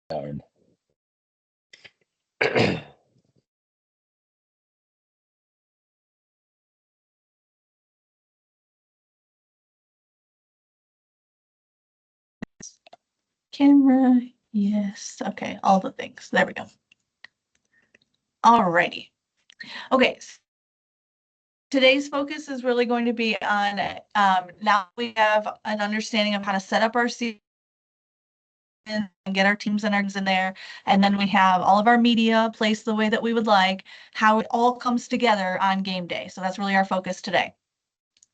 Darn. Camera, yes. Okay, all the things. There we go. Alrighty. Okay. Today's focus is really going to be on now we have an understanding of how to set up our season and get our teams and our in there. And then we have all of our media placed the way that we would like, how it all comes together on game day. So that's really our focus today.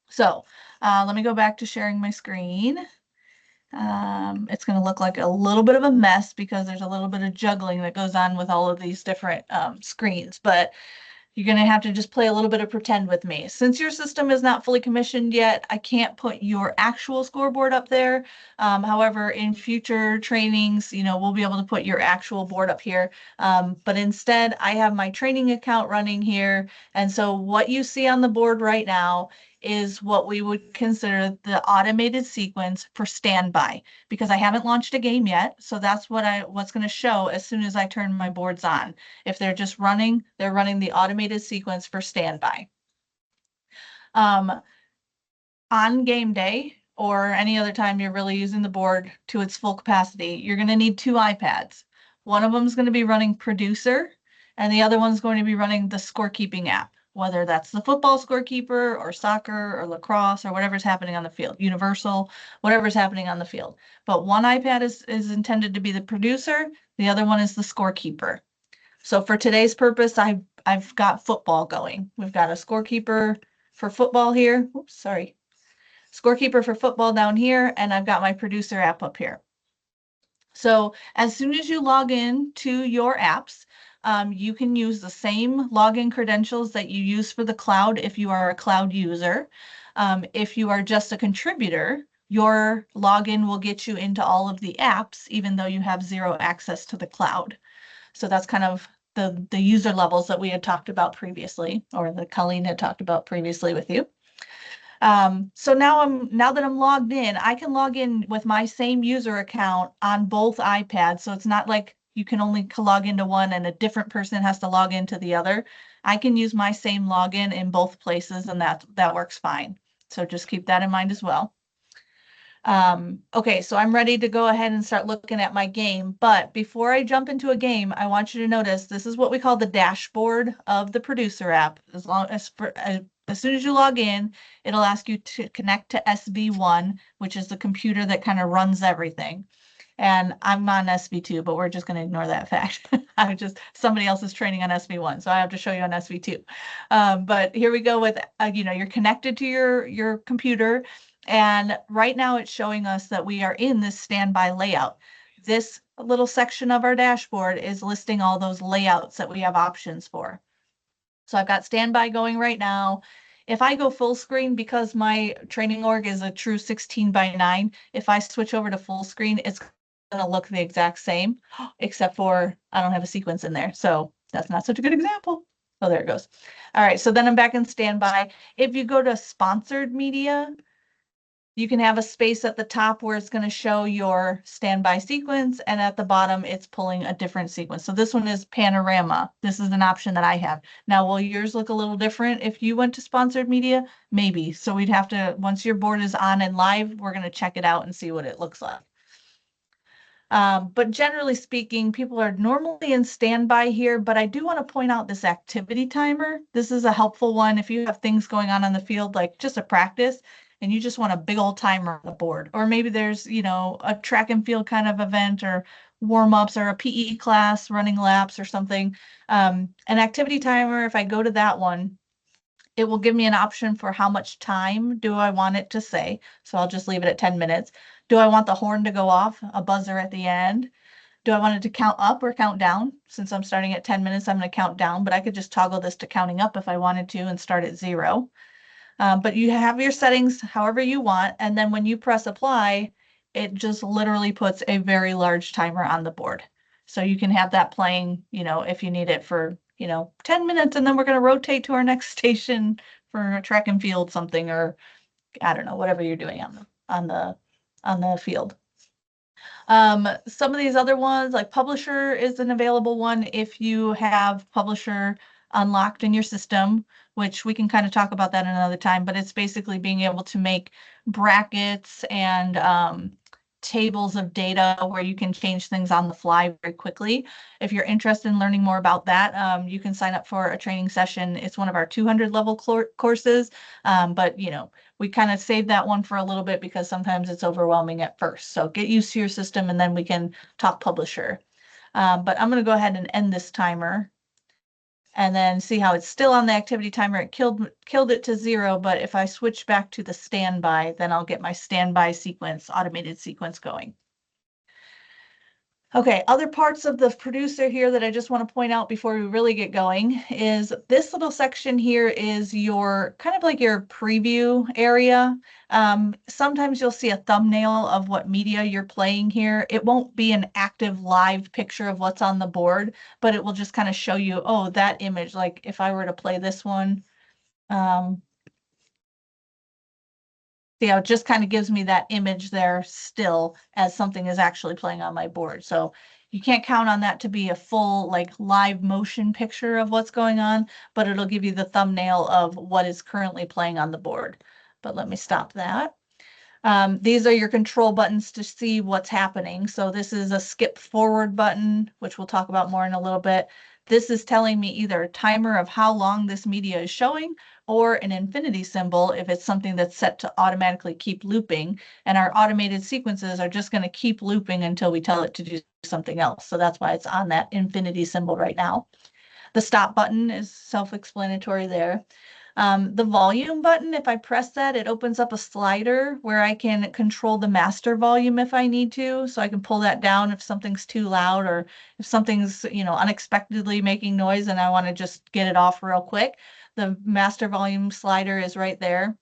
So let me go back to sharing my screen. It's going to look like a little bit of a mess because there's a little bit of juggling that goes on with all of these different screens, but you're going to have to just play a little bit of pretend with me. Since your system is not fully commissioned yet, I can't put your actual scoreboard up there. However, in future trainings, we'll be able to put your actual board up here. But instead, I have my training account running here. And so what you see on the board right now is what we would consider the automated sequence for standby, because I haven't launched a game yet. So that's what's going to show as soon as I turn my boards on. If they're just running, they're running the automated sequence for standby. On game day or any other time you're really using the board to its full capacity, you're going to need 2 iPads. One of them is going to be running Producer, and the other one's going to be running the scorekeeping app, whether that's the football scorekeeper or soccer or lacrosse or whatever's happening on the field, universal, whatever's happening on the field. But one iPad is intended to be the Producer, the other one is the scorekeeper. So for today's purpose, I've got football going. We've got a scorekeeper for football here. Oops, sorry. Scorekeeper for football down here, and I've got my Producer app up here. So as soon as you log in to your apps, you can use the same login credentials that you use for the cloud if you are a cloud user. If you are just a contributor, your login will get you into all of the apps, even though you have 0 access to the cloud. So that's kind of the user levels that we had talked about previously, or that Colleen had talked about previously with you. So now that I'm logged in, I can log in with my same user account on both iPads. So it's not like you can only log into one and a different person has to log into the other. I can use my same login in both places, and that works fine. So just keep that in mind as well. Okay, so I'm ready to go ahead and start looking at my game. But before I jump into a game, I want you to notice this is what we call the dashboard of the Producer app. As soon as you log in, it'll ask you to connect to SV1, which is the computer that kind of runs everything. And I'm on SV2, but we're just going to ignore that fact. Somebody else is training on SV1, so I have to show you on SV2. But here we go with, you're connected to your computer. And right now it's showing us that we are in this standby layout. This little section of our dashboard is listing all those layouts that we have options for. So I've got standby going right now. If I go full screen, because my training org is a true 16:9, if I switch over to full screen, it's going to look the exact same, except for I don't have a sequence in there. So that's not such a good example. Oh, there it goes. All right, so then I'm back in standby. If you go to sponsored media, you can have a space at the top where it's going to show your standby sequence, and at the bottom it's pulling a different sequence. So this one is panorama. This is an option that I have. Now, will yours look a little different if you went to sponsored media? Maybe. So we'd have to, once your board is on and live, we're going to check it out and see what it looks like. But generally speaking, people are normally in standby here, but I do want to point out this activity timer. This is a helpful one if you have things going on the field, like just a practice, and you just want a big old timer on the board. Or maybe there's, a track and field kind of event or warm-ups or a PE class running laps or something. An activity timer, if I go to that one, it will give me an option for how much time do I want it to say. So I'll just leave it at 10 minutes. Do I want the horn to go off, a buzzer at the end? Do I want it to count up or count down? Since I'm starting at 10 minutes, I'm going to count down, but I could just toggle this to counting up if I wanted to and start at 0. But you have your settings however you want. And then when you press apply, it just literally puts a very large timer on the board. So you can have that playing, if you need it for 10 minutes, and then we're going to rotate to our next station for a track and field something, or I don't know, whatever you're doing on the field. Some of these other ones, like Publisher is an available one if you have Publisher unlocked in your system, which we can kind of talk about that another time, but it's basically being able to make brackets and tables of data where you can change things on the fly very quickly. If you're interested in learning more about that, you can sign up for a training session. It's one of our 200 level courses, but we kind of save that one for a little bit because sometimes it's overwhelming at first. So get used to your system and then we can talk Publisher. But I'm going to go ahead and end this timer and then see how it's still on the activity timer. It killed it to 0, but if I switch back to the standby, then I'll get my standby sequence, automated sequence going. Okay, other parts of the producer here that I just want to point out before we really get going is this little section here is your kind of like your preview area. Sometimes you'll see a thumbnail of what media you're playing here. It won't be an active live picture of what's on the board, but it will just kind of show you, oh, that image, like if I were to play this one, see how it just kind of gives me that image there still as something is actually playing on my board. So you can't count on that to be a full like live motion picture of what's going on, but it'll give you the thumbnail of what is currently playing on the board. But let me stop that. These are your control buttons to see what's happening. So this is a skip forward button, which we'll talk about more in a little bit. This is telling me either a timer of how long this media is showing or an infinity symbol if it's something that's set to automatically keep looping. And our automated sequences are just going to keep looping until we tell it to do something else. So that's why it's on that infinity symbol right now. The stop button is self-explanatory there. The volume button, if I press that, it opens up a slider where I can control the master volume if I need to. So I can pull that down if something's too loud or if something's, unexpectedly making noise and I want to just get it off real quick. The master volume slider is right there.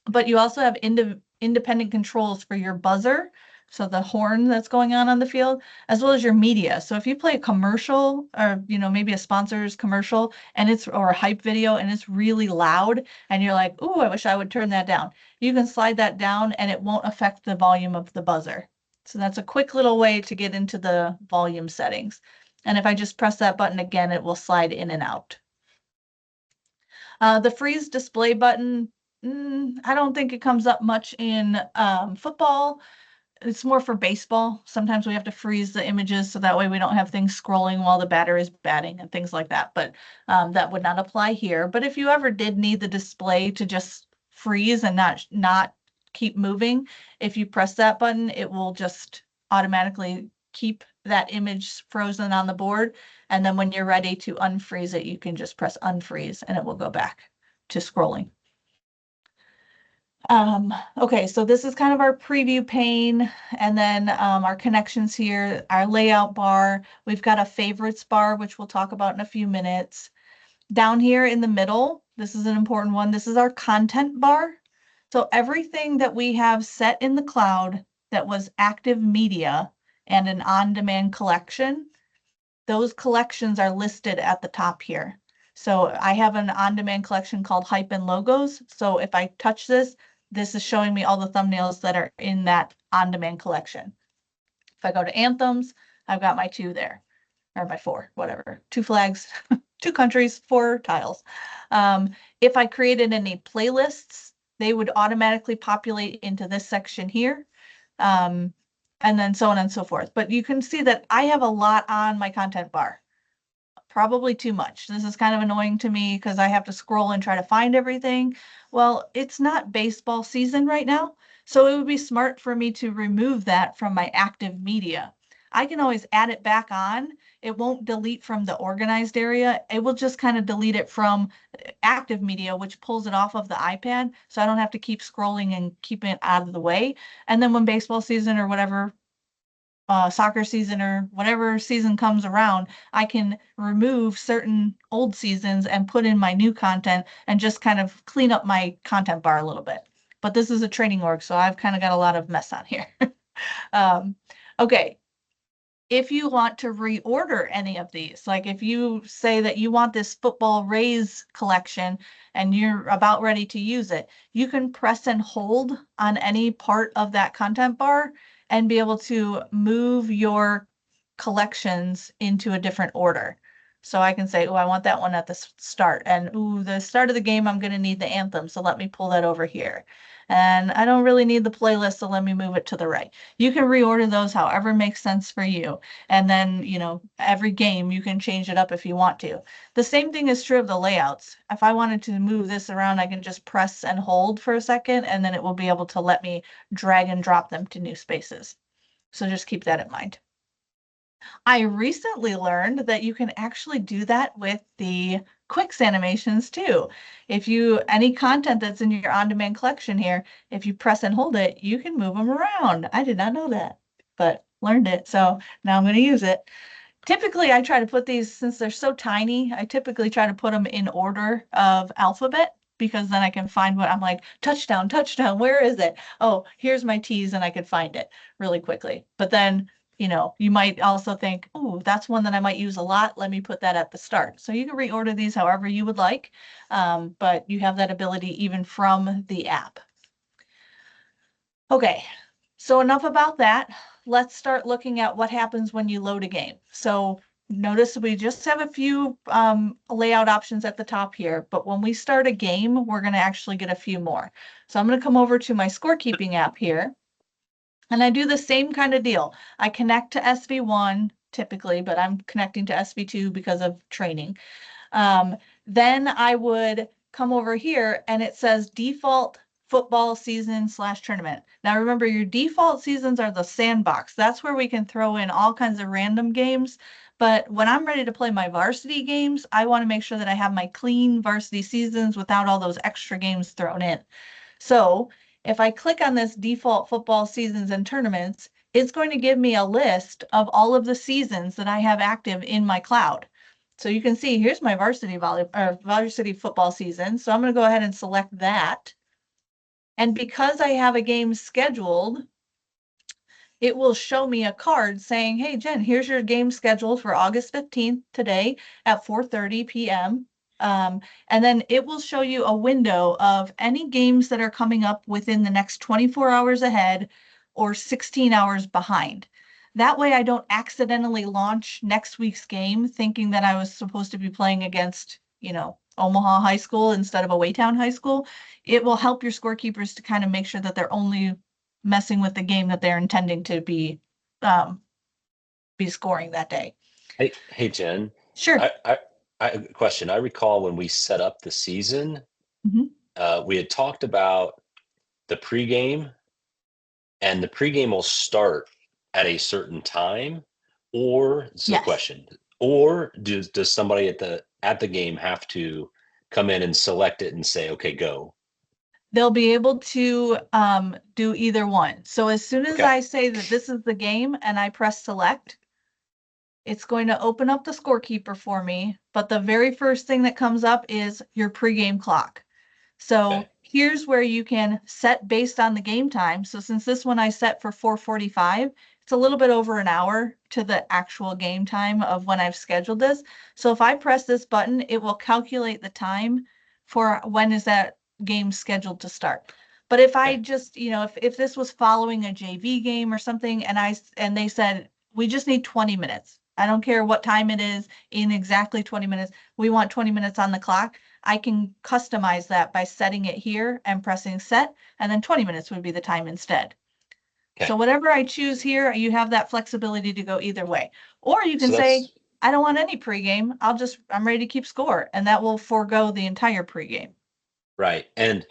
But you also have independent controls for your buzzer, so the horn that's going on the field, as well as your media. So if you play a commercial or maybe a sponsor's commercial and or a hype video and it's really loud and you're like, "Ooh, I wish I would turn that down." You can slide that down and it won't affect the volume of the buzzer. So that's a quick little way to get into the volume settings. And if I just press that button again, it will slide in and out. The freeze display button, I don't think it comes up much in football. It's more for baseball. Sometimes we have to freeze the images so that way we don't have things scrolling while the batter is batting and things like that. But that would not apply here. But if you ever did need the display to just freeze and not keep moving, if you press that button, it will just automatically keep that image frozen on the board. And then when you're ready to unfreeze it, you can just press unfreeze and it will go back to scrolling. Okay, so this is kind of our preview pane, and then our connections here, our layout bar. We've got a favorites bar, which we'll talk about in a few minutes. Down here in the middle, this is an important one. This is our content bar. So everything that we have set in the cloud that was active media and an on-demand collection, those collections are listed at the top here. So I have an on-demand collection called Hype and Logos. So if I touch this, this is showing me all the thumbnails that are in that on-demand collection. If I go to anthems, I've got my 2 there, or my 4, whatever. 2 flags, 2 countries, 4 tiles. If I created any playlists, they would automatically populate into this section here. And then so on and so forth. But you can see that I have a lot on my content bar. Probably too much. This is kind of annoying to me because I have to scroll and try to find everything. Well, it's not baseball season right now, so it would be smart for me to remove that from my active media. I can always add it back on. It won't delete from the organized area. It will just kind of delete it from active media, which pulls it off of the iPad, so I don't have to keep scrolling and keep it out of the way. And then when baseball season or whatever, soccer season or whatever season comes around, I can remove certain old seasons and put in my new content and just kind of clean up my content bar a little bit. But this is a training org, so I've kind of got a lot of mess on here. Okay. If you want to reorder any of these, like if you say that you want this football Rays collection and you're about ready to use it, you can press and hold on any part of that content bar and be able to move your collections into a different order. So I can say, oh, I want that one at the start. And ooh, the start of the game, I'm going to need the anthem. So let me pull that over here. And I don't really need the playlist, so let me move it to the right. You can reorder those however makes sense for you. And then, you know, every game you can change it up if you want to. The same thing is true of the layouts. If I wanted to move this around, I can just press and hold for a second, and then it will be able to let me drag and drop them to new spaces. So just keep that in mind. I recently learned that you can actually do that with the Quicks animations too. If you, any content that's in your on-demand collection here, if you press and hold it, you can move them around. I did not know that, but learned it. So now I'm going to use it. Typically, I try to put these, since they're so tiny, I typically try to put them in order of alphabet because then I can find what I'm like, touchdown, touchdown, where is it? Oh, here's my T's, and I could find it really quickly. But then, you know, you might also think, oh, that's one that I might use a lot. Let me put that at the start. So you can reorder these however you would like, but you have that ability even from the app. Okay, so enough about that. Let's start looking at what happens when you load a game. So notice we just have a few layout options at the top here, but when we start a game, we're going to actually get a few more. So I'm going to come over to my scorekeeping app here, and I do the same kind of deal. I connect to SV1 typically, but I'm connecting to SV2 because of training. Then I would come over here and it says default football season / tournament. Now remember, your default seasons are the sandbox. That's where we can throw in all kinds of random games. But when I'm ready to play my varsity games, I want to make sure that I have my clean varsity seasons without all those extra games thrown in. So if I click on this default football seasons and tournaments, it's going to give me a list of all of the seasons that I have active in my cloud. So you can see here's my varsity football season. So I'm going to go ahead and select that. And because I have a game scheduled, it will show me a card saying, hey, Jen, here's your game scheduled for August 15th today at 4:30 p.m. And then it will show you a window of any games that are coming up within the next 24 hours ahead or 16 hours behind. That way I don't accidentally launch next week's game thinking that I was supposed to be playing against, you know, Omaha High School instead of a Waytown High School. It will help your scorekeepers to kind of make sure that they're only messing with the game that they're intending to be scoring that day. Hey, Jen. Sure. Question. I recall when we set up the season, we had talked about the pregame, and the pregame will start at a certain time, or it's a question, or does somebody at the game have to come in and select it and say, okay, go? They'll be able to do either one. So as soon as Okay. I say that this is the game and I press select, it's going to open up the scorekeeper for me. But the very first thing that comes up is your pregame clock. So here's where you can set based on the game time. So since this one I set for 4:45, it's a little bit over an hour to the actual game time of when I've scheduled this. So if I press this button, it will calculate the time for when is that game scheduled to start. But if I just, you know, if this was following a JV game or something and they said, we just need 20 minutes. I don't care what time it is, in exactly 20 minutes. We want 20 minutes on the clock. I can customize that by setting it here and pressing set, and then 20 minutes would be the time instead. Okay. So whatever I choose here, you have that flexibility to go either way. Or you can So say, I don't want any pregame. I'm ready to keep score, and that will forego the entire pregame. Right. And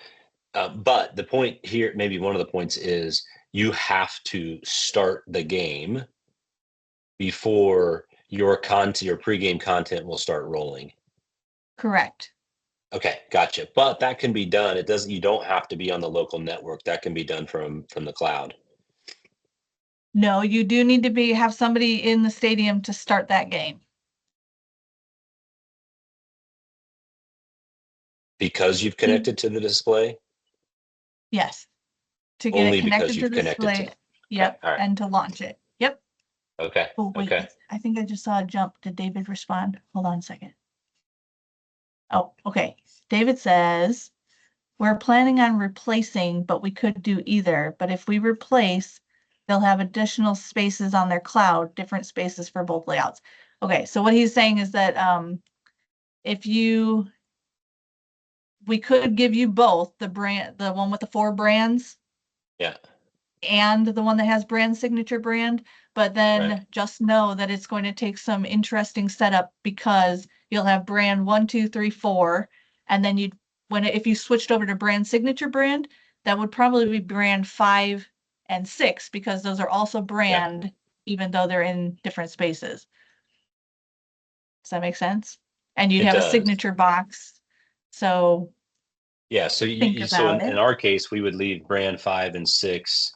but the point here, maybe one of the points is you have to start the game before your pregame content will start rolling. Correct. Okay, gotcha. But that can be done. You don't have to be on the local network. That can be done from the cloud. No, you do need to have somebody in the stadium to start that game. Because you've connected to the display? Yes. To get Only it because connected to you've the connected display. to. Yep. Okay, all right. And to launch it. Yep. Okay. Oh, wait. Okay. I think I just saw a jump. Did David respond? Hold on a second. Oh, okay. David says, we're planning on replacing, but we could do either. But if we replace, they'll have additional spaces on their cloud, different spaces for both layouts. Okay, so what he's saying is that if we could give you both the one with the 4 brands. Yeah. And the one that has brand signature brand, but then Right. just know that it's going to take some interesting setup because you'll have brand 1, 2, 3, 4, and then if you switched over to brand signature brand, that would probably be brand 5 and 6 because those are also brand, even though they're in different spaces. Does that make sense? And you'd It have a does. signature box. So Yeah. So think so about in it. our case, we would leave brand 5 and 6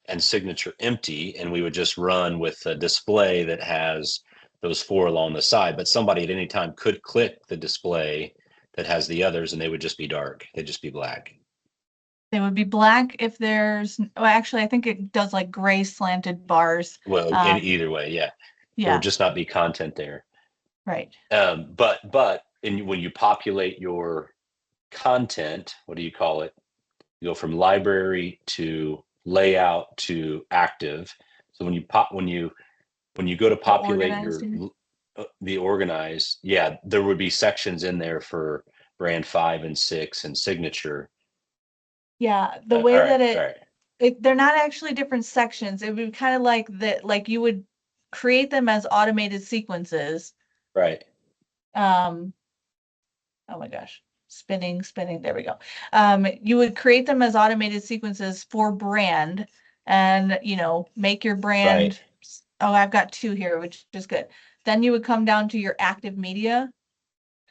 and signature empty, and we would just run with a display that has those 4 along the side. But somebody at any time could click the display that has the others, and they would just be dark. They'd just be black. They would be black if well, actually, I think it does like gray slanted bars. Well, in either way, yeah. There would Yeah, just not be content there. right. When you populate your content, what do you call it? You go from library to layout to active. So when you go to The populate organized. the organized, yeah, there would be sections in there for brand 5 and 6 and signature. Yeah, the All way right, that all right, they're not actually different sections. It would be kind of like that, like you would create them as automated sequences. right. Um, oh my gosh, spinning. There we go. You would create them as automated sequences for brand and, make your Right. brand. Oh, I've got 2 here, which is good. Then you would come down to your active media.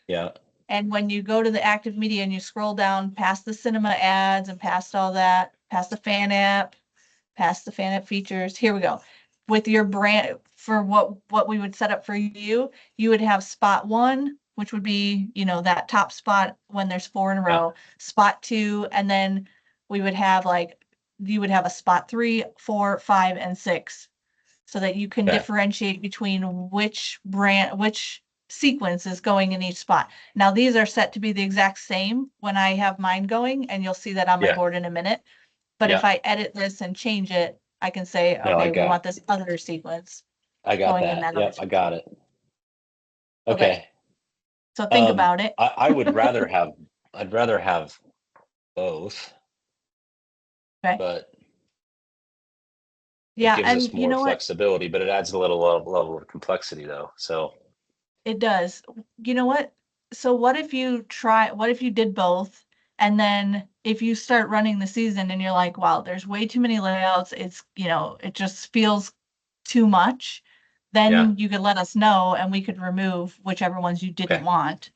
Yeah. And when you go to the active media and you scroll down past the cinema ads and past all that, past the fan app, past the fan app features, here we go. With your brand, for what we would set up for you, you would have spot 1, which would be, that top spot when there's 4 in a Yeah. row, spot 2, and then we would have you would have a spot 3, 4, 5, and 6 so that you can Okay. differentiate between which sequence is going in each spot. Now, these are set to be the exact same when I have mine going, and you'll see that on my Yeah. board in a minute. But if Yeah. I edit this and change it, I can say, No, okay, we want this other sequence I got going in that. that other Yep, I sequence. got it. Okay, Okay. so think about it. I would I'd rather have both, Okay. but it Yeah, gives us and you more know what? flexibility, but it adds a little level of complexity though. So It does. You know what? So what if you did both, and then if you start running the season and you're like, wow, there's way too many layouts, it just feels too much, yeah. then you could let us know and we could remove whichever ones you didn't Okay. want.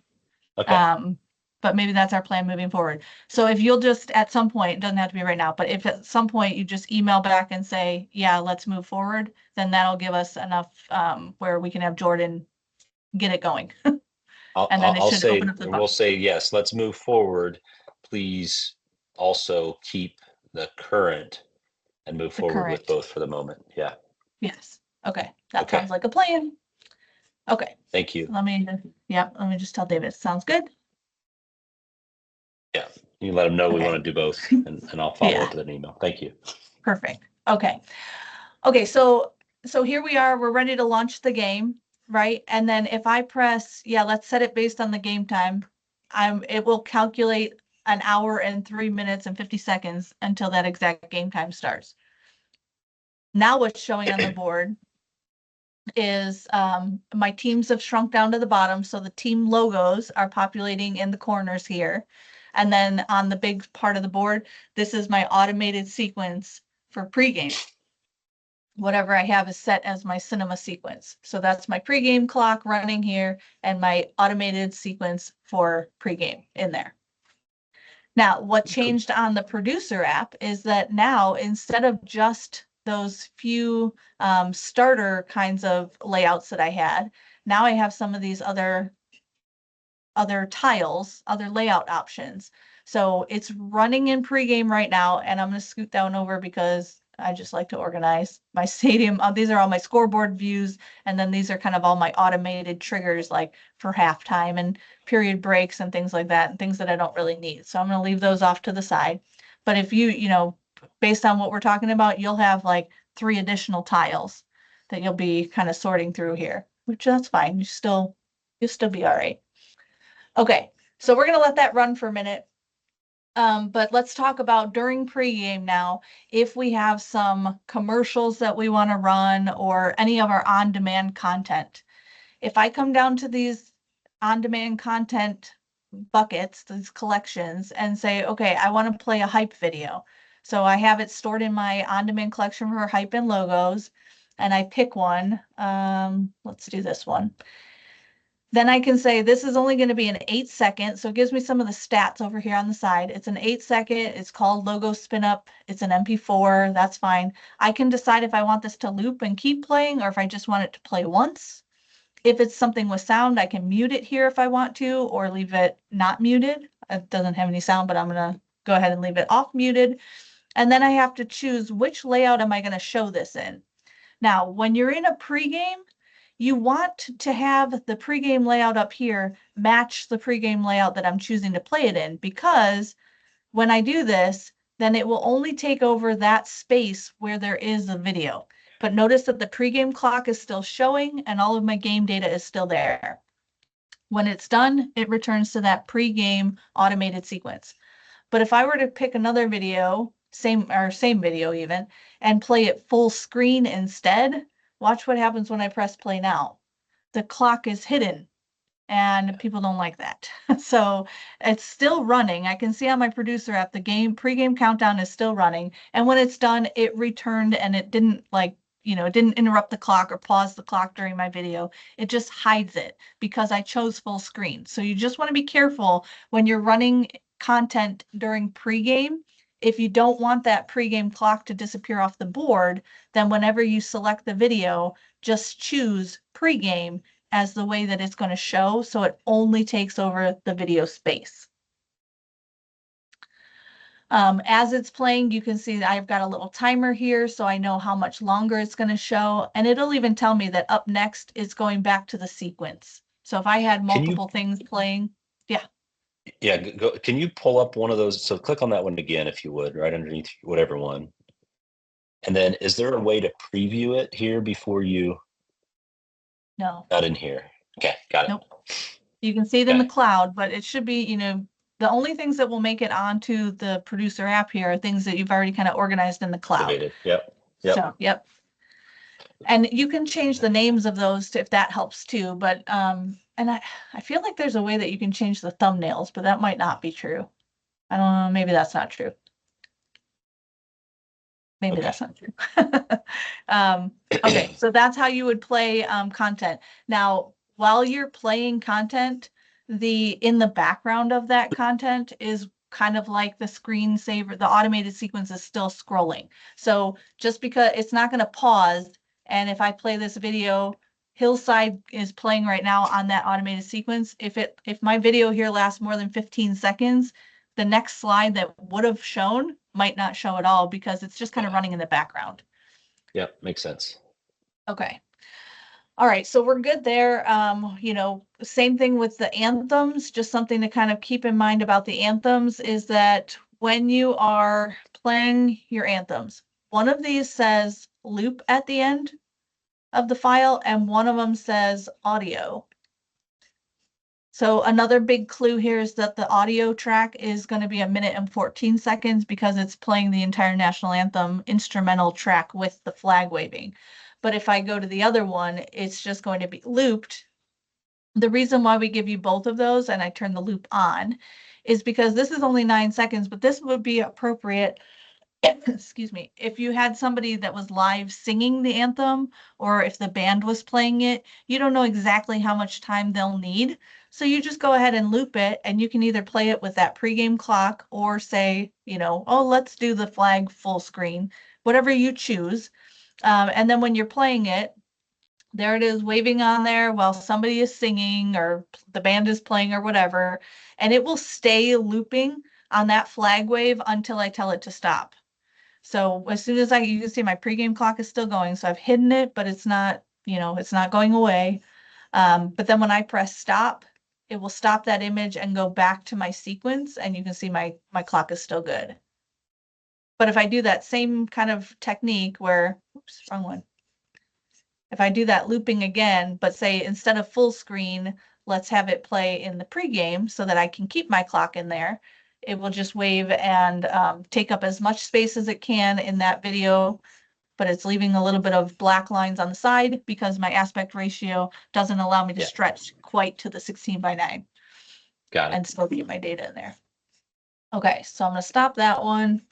Okay. Um, but maybe that's our plan moving forward. So if you'll just at some point, it doesn't have to be right now, but if at some point you just email back and say, yeah, let's move forward, then that'll give us enough where we can have Jordan get it going. And then it I'll should open say, up the we'll box. say, yes, let's move forward. Please also keep the current and move The forward with current. both for the moment. Yeah. Yes. Okay. That Okay. sounds like a plan. Okay. Thank you. Let me just tell David. Sounds good. Yeah. You can let them know we Okay. want to do both and I'll follow Yeah. up with an email. Thank you. Perfect. Okay. Okay. So here we are. We're ready to launch the game, right? And then if I press, yeah, let's set it based on the game time. It will calculate an hour and 3 minutes and 50 seconds until that exact game time starts. Now what's showing on the board is my teams have shrunk down to the bottom, so the team logos are populating in the corners here. And then on the big part of the board, this is my automated sequence for pregame. Whatever I have is set as my cinema sequence. So that's my pregame clock running here and my automated sequence for pregame in there. Now, what changed on the producer app is that now instead of just those few starter kinds of layouts that I had, now I have some of these other tiles, other layout options. So it's running in pregame right now, and I'm going to scoot down over because I just like to organize my stadium. These are all my scoreboard views, and then these are kind of all my automated triggers like for halftime and period breaks and things like that, and things that I don't really need. So I'm going to leave those off to the side. But if based on what we're talking about, you'll have like 3 additional tiles that you'll be kind of sorting through here, which that's fine. You'll still be all right. Okay, so we're gonna let that run for a minute. But let's talk about during pregame now, if we have some commercials that we want to run or any of our on-demand content. If I come down to these on-demand content buckets, these collections, and say, okay, I want to play a hype video. So I have it stored in my on-demand collection for hype and logos, and I pick one. Let's do this one. Then I can say this is only going to be an 8-second. So it gives me some of the stats over here on the side. It's an 8-second. It's called Logo Spin Up. It's an MP4. That's fine. I can decide if I want this to loop and keep playing or if I just want it to play once. If it's something with sound, I can mute it here if I want to, or leave it not muted. It doesn't have any sound, but I'm going to go ahead and leave it off muted. And then I have to choose which layout am I going to show this in. Now, when you're in a pregame, you want to have the pregame layout up here match the pregame layout that I'm choosing to play it in, because when I do this, then it will only take over that space where there is a video. But notice that the pregame clock is still showing and all of my game data is still there. When it's done, it returns to that pregame automated sequence. But if I were to pick another video, same video even, and play it full screen instead, watch what happens when I press play now. The clock is hidden and people don't like that. So it's still running. I can see on my producer app, the pregame countdown is still running. And when it's done, it returned and it didn't it didn't interrupt the clock or pause the clock during my video. It just hides it because I chose full screen. So you just want to be careful when you're running content during pregame. If you don't want that pregame clock to disappear off the board, then whenever you select the video, just choose pregame as the way that it's going to show, so it only takes over the video space. As it's playing, you can see that I've got a little timer here, so I know how much longer it's going to show, and it'll even tell me that up next is going back to the sequence. So if I had multiple things playing, yeah. Yeah, can you pull up one of those? So click on that one again, if you would, right underneath whatever one. And then is there a way to preview it here before you? No. Not in here. Okay, got it. Nope. You can see it in the cloud, but it should be, the only things that will make it onto the producer app here are things that you've already kind of organized in the cloud. Activated. Yep. So, yep. And you can change the names of those if that helps too. But and I feel like there's a way that you can change the thumbnails, but that might not be true. I don't know. Maybe that's not true. Maybe that's not true. Okay, so that's how you would play content. Now, while you're playing content, in the background of that content is kind of like the screensaver, the automated sequence is still scrolling. So just because it's not going to pause, and if I play this video, Hillside is playing right now on that automated sequence. If my video here lasts more than 15 seconds, the next slide that would have shown might not show at all because it's just kind of running in the background. Yep, makes sense. Okay. All right, so we're good there. Same thing with the anthems. Just something to kind of keep in mind about the anthems is that when you are playing your anthems, one of these says loop at the end of the file, and one of them says audio. So another big clue here is that the audio track is going to be 1 minute and 14 seconds because it's playing the entire national anthem instrumental track with the flag waving. But if I go to the other one, it's just going to be looped. The reason why we give you both of those and I turn the loop on is because this is only 9 seconds, but this would be appropriate excuse me, if you had somebody that was live singing the anthem or if the band was playing it, you don't know exactly how much time they'll need. So you just go ahead and loop it, and you can either play it with that pregame clock or say, oh, let's do the flag full screen, whatever you choose. And then when you're playing it, there it is waving on there while somebody is singing or the band is playing or whatever, and it will stay looping on that flag wave until I tell it to stop. So as soon as you can see my pregame clock is still going. So I've hidden it, but it's not, it's not going away. But then when I press stop, it will stop that image and go back to my sequence. And you can see my clock is still good. But if I do that same kind of technique where, oops, wrong one. If I do that looping again, but say instead of full screen, let's have it play in the pregame so that I can keep my clock in there. It will just wave and take up as much space as it can in that video, but it's leaving a little bit of black lines on the side because my aspect ratio doesn't allow me to stretch quite to the 16:9. Got it. And still keep my data in there. Okay, so I'm going to stop that one.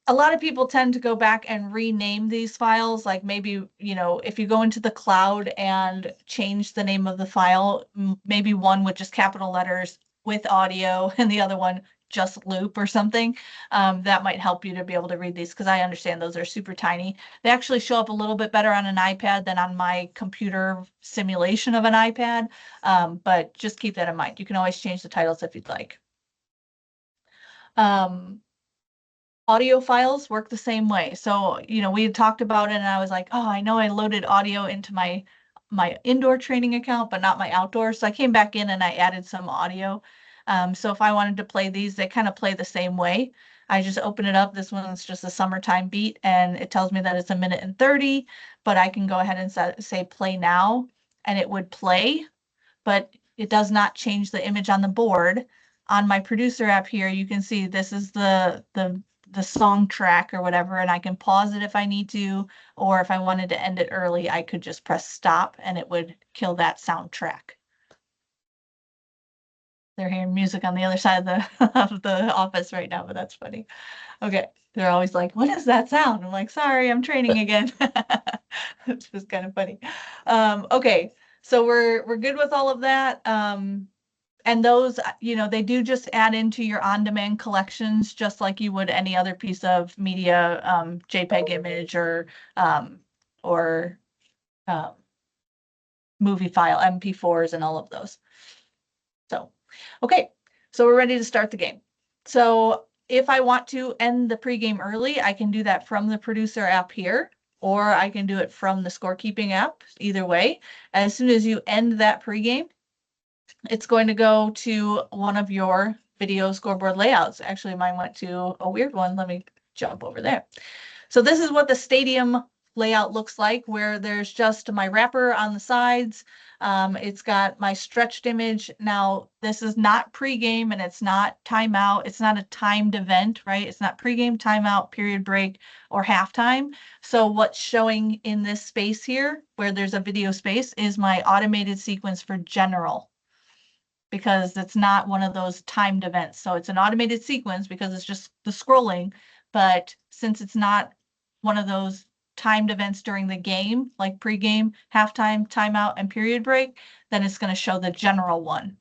A lot of people tend to go back and rename these files. Like maybe, if you go into the cloud and change the name of the file, maybe one with just capital letters with audio and the other one just loop or something, that might help you to be able to read these, because I understand those are super tiny. They actually show up a little bit better on an iPad than on my computer simulation of an iPad, but just keep that in mind. You can always change the titles if you'd like. Audio files work the same way. So, we had talked about it and I was like, oh, I know I loaded audio into my indoor training account, but not my outdoor. So I came back in and I added some audio. So if I wanted to play these, they kind of play the same way. I just open it up. This one's just a summertime beat and it tells me that it's 1:30, but I can go ahead and say play now and it would play, but it does not change the image on the board. On my producer app here, you can see this is the song track or whatever, and I can pause it if I need to, or if I wanted to end it early, I could just press stop and it would kill that soundtrack. They're hearing music on the other side of the of the office right now, but that's funny. Okay, they're always like, what is that sound? I'm like, sorry, I'm training again. It's just kind of funny. Okay, so we're good with all of that. And those, they do just add into your on-demand collections, just like you would any other piece of media, JPEG image or movie file, MP4s, and all of those. So, okay, so we're ready to start the game. So if I want to end the pregame early, I can do that from the producer app here, or I can do it from the scorekeeping app. Either way, as soon as you end that pregame, it's going to go to one of your video scoreboard layouts. Actually, mine went to a weird one. Let me jump over there. So this is what the stadium layout looks like, where there's just my wrapper on the sides. It's got my stretched image. Now, this is not pregame and it's not timeout. It's not a timed event, right? It's not pregame, timeout, period break, or halftime. So what's showing in this space here, where there's a video space, is my automated sequence for general, because it's not one of those timed events. So it's an automated sequence because it's just the scrolling. But since it's not one of those timed events during the game, like pregame, halftime, timeout, and period break, then it's going to show the general one.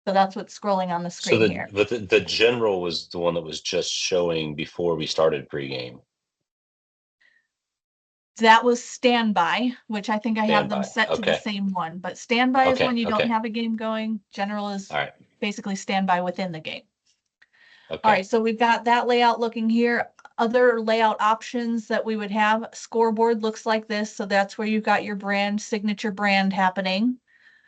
So that's what's scrolling on the screen here. But the general was the one that was just showing before we started pregame. That was standby, which I think I have them set to the Okay. same one. But standby is when you don't Okay. have a game going. General is All right. basically standby within the game. Okay. All right, so we've got that layout looking here. Other layout options that we would have, scoreboard looks like this. So that's where you've got your brand, signature brand happening.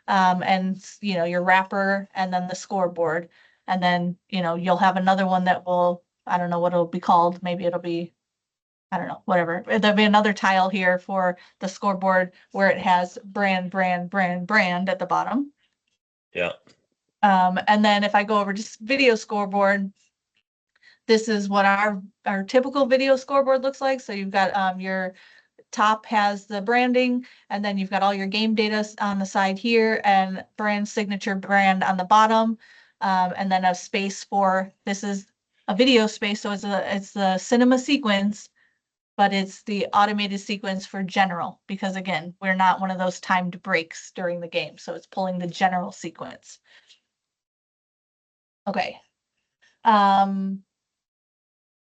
And, your wrapper and then the scoreboard. And then, you'll have another one that will, I don't know what it'll be called. Maybe it'll be, I don't know, whatever. There'll be another tile here for the scoreboard where it has brand, brand, brand, brand at the bottom. Yeah. And then if I go over to video scoreboard, this is what our typical video scoreboard looks like. So you've got your top has the branding, and then you've got all your game data on the side here, and brand signature brand on the bottom, and then a space for, this is a video space, so it's the cinema sequence, but it's the automated sequence for general, because again, we're not one of those timed breaks during the game, so it's pulling the general sequence. Okay.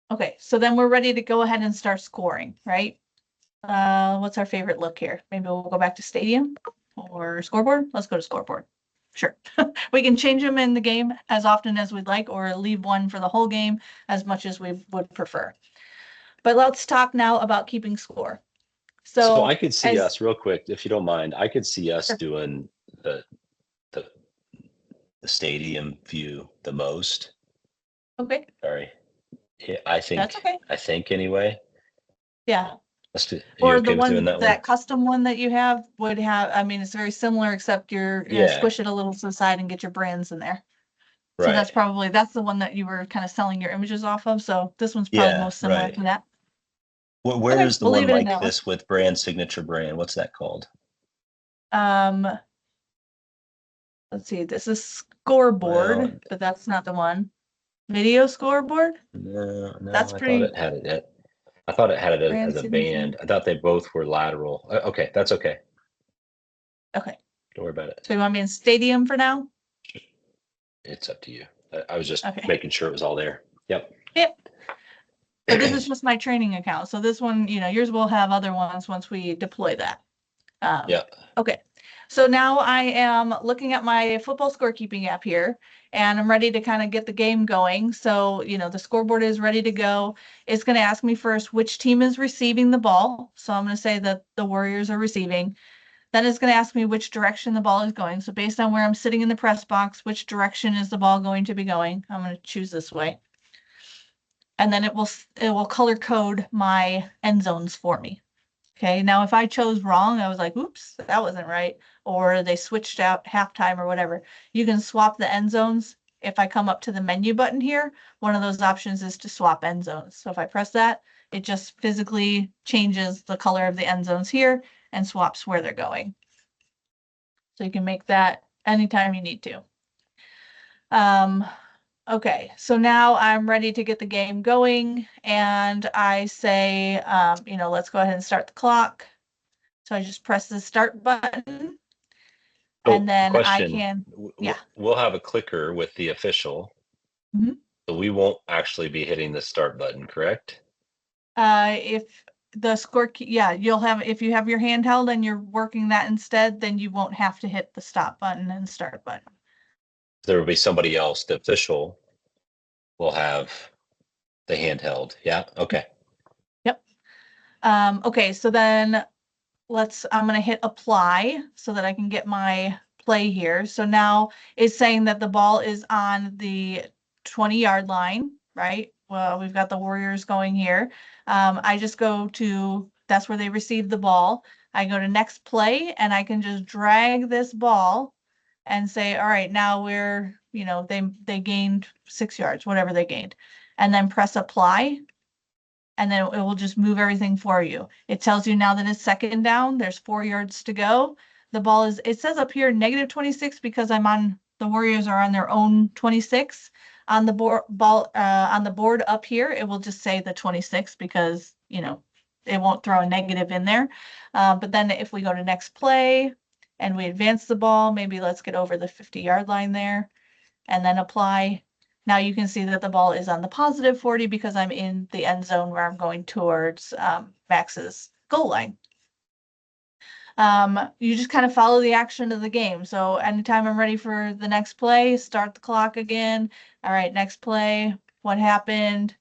Okay, so then we're ready to go ahead and start scoring, right? What's our favorite look here? Maybe we'll go back to stadium or scoreboard. Let's go to scoreboard. Sure. We can change them in the game as often as we'd like, or leave one for the whole game as much as we would prefer. But let's talk now about keeping score. So I could see us real quick, if you don't mind. I could see us doing the stadium view the most. Okay. Sorry. Yeah, I think. That's okay. I think anyway. Yeah. Are you Or okay the with doing one, that one? that custom one that you have would have, I mean, it's very similar, except you're gonna Yeah. squish it a little to the side and get your brands in there. So Right. that's the one that you were kind of selling your images off of. So this one's probably Yeah. most similar Right. to that. Where Okay, is the we'll one leave it in like that one. this with brand signature brand? What's that called? Um, let's see, this is scoreboard, Well, but that's not the one. Video scoreboard? no, That's I thought pretty it had it. I thought it had it brand as a signature. band. I thought they both were lateral. Okay, that's okay. Okay. Don't worry about So it. you want me in stadium for now? It's up to you. I was just Okay. making sure it was all there. Yep. Yep. But this is just my training account. So this one, yours will have other ones once we deploy that. Yeah. Okay. So now I am looking at my football scorekeeping app here, and I'm ready to kind of get the game going. So, the scoreboard is ready to go. It's going to ask me first which team is receiving the ball. So I'm going to say that the Warriors are receiving. Then it's going to ask me which direction the ball is going. So based on where I'm sitting in the press box, which direction is the ball going to be going? I'm going to choose this way. And then it will color code my end zones for me. Okay, now if I chose wrong, I was like, oops, that wasn't right. Or they switched out halftime or whatever. You can swap the end zones. If I come up to the menu button here, one of those options is to swap end zones. So if I press that, it just physically changes the color of the end zones here and swaps where they're going. So you can make that anytime you need to. Okay, so now I'm ready to get the game going, and I say, let's go ahead and start the clock. So I just press the start button, and Oh, then I question. can, yeah. We'll have a clicker with the official, Mhm. so we won't actually be hitting the start button, correct? If the score, yeah, if you have your handheld and you're working that instead, then you won't have to hit the stop button and start button. There will be somebody else. The official will have the handheld. Yeah. Okay. Yep. Okay, so then I'm gonna hit apply so that I can get my play here. So now it's saying that the ball is on the 20-yard line, right? Well, we've got the Warriors going here. I just go to, that's where they receive the ball. I go to next play and I can just drag this ball and say, all right, now they gained 6 yards, whatever they gained, and then press apply, and then it will just move everything for you. It tells you now that it's second down. There's 4 yards to go. The ball is, it says up here -26 because the Warriors are on their own 26. On the on the board up here, it will just say the 26 because, it won't throw a negative in there. But then if we go to next play and we advance the ball, maybe let's get over the 50-yard line there and then apply. Now you can see that the ball is on the positive 40 because I'm in the end zone where I'm going towards Max's goal line. You just kind of follow the action of the game. So anytime I'm ready for the next play, start the clock again. All right, next play. What happened?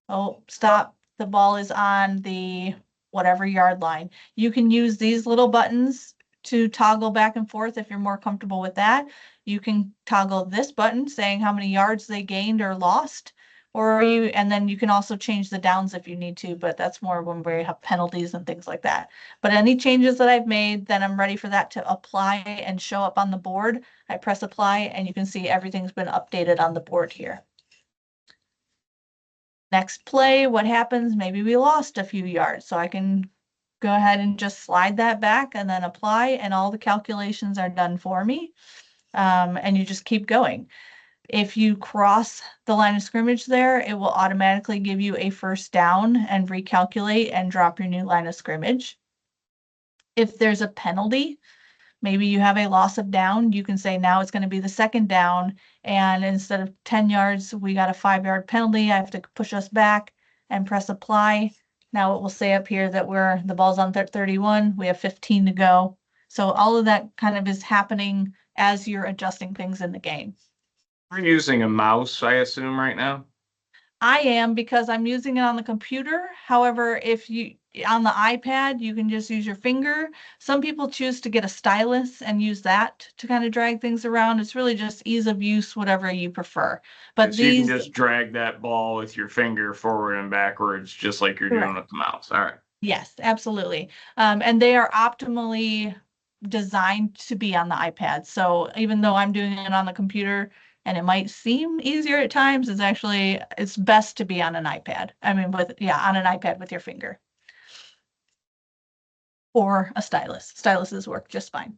Oh, stop. The ball is on the whatever yard line. You can use these little buttons to toggle back and forth if you're more comfortable with that. You can toggle this button saying how many yards they gained or lost, and then you can also change the downs if you need to, but that's more when we have penalties and things like that. But any changes that I've made, then I'm ready for that to apply and show up on the board. I press apply and you can see everything's been updated on the board here. Next play, what happens? Maybe we lost a few yards, so I can go ahead and just slide that back and then apply, and all the calculations are done for me. And you just keep going. If you cross the line of scrimmage there, it will automatically give you a first down and recalculate and drop your new line of scrimmage. If there's a penalty, maybe you have a loss of down, you can say now it's going to be the second down, and instead of 10 yards, we got a 5-yard penalty. I have to push us back and press apply. Now it will say up here that the ball's on 31. We have 15 to go. So all of that kind of is happening as you're adjusting things in the game. We're using a mouse, I assume, right now. I am because I'm using it on the computer. However, if you on the iPad, you can just use your finger. Some people choose to get a stylus and use that to kind of drag things around. It's really just ease of use, whatever you prefer. But So you can these, just drag that ball with your finger forward and backwards, just like you're doing correct. with the mouse. All right. Yes, absolutely. And they are optimally designed to be on the iPad. So even though I'm doing it on the computer and it might seem easier at times, it's best to be on an iPad. I mean, on an iPad with your finger or a stylus. Styluses work just fine.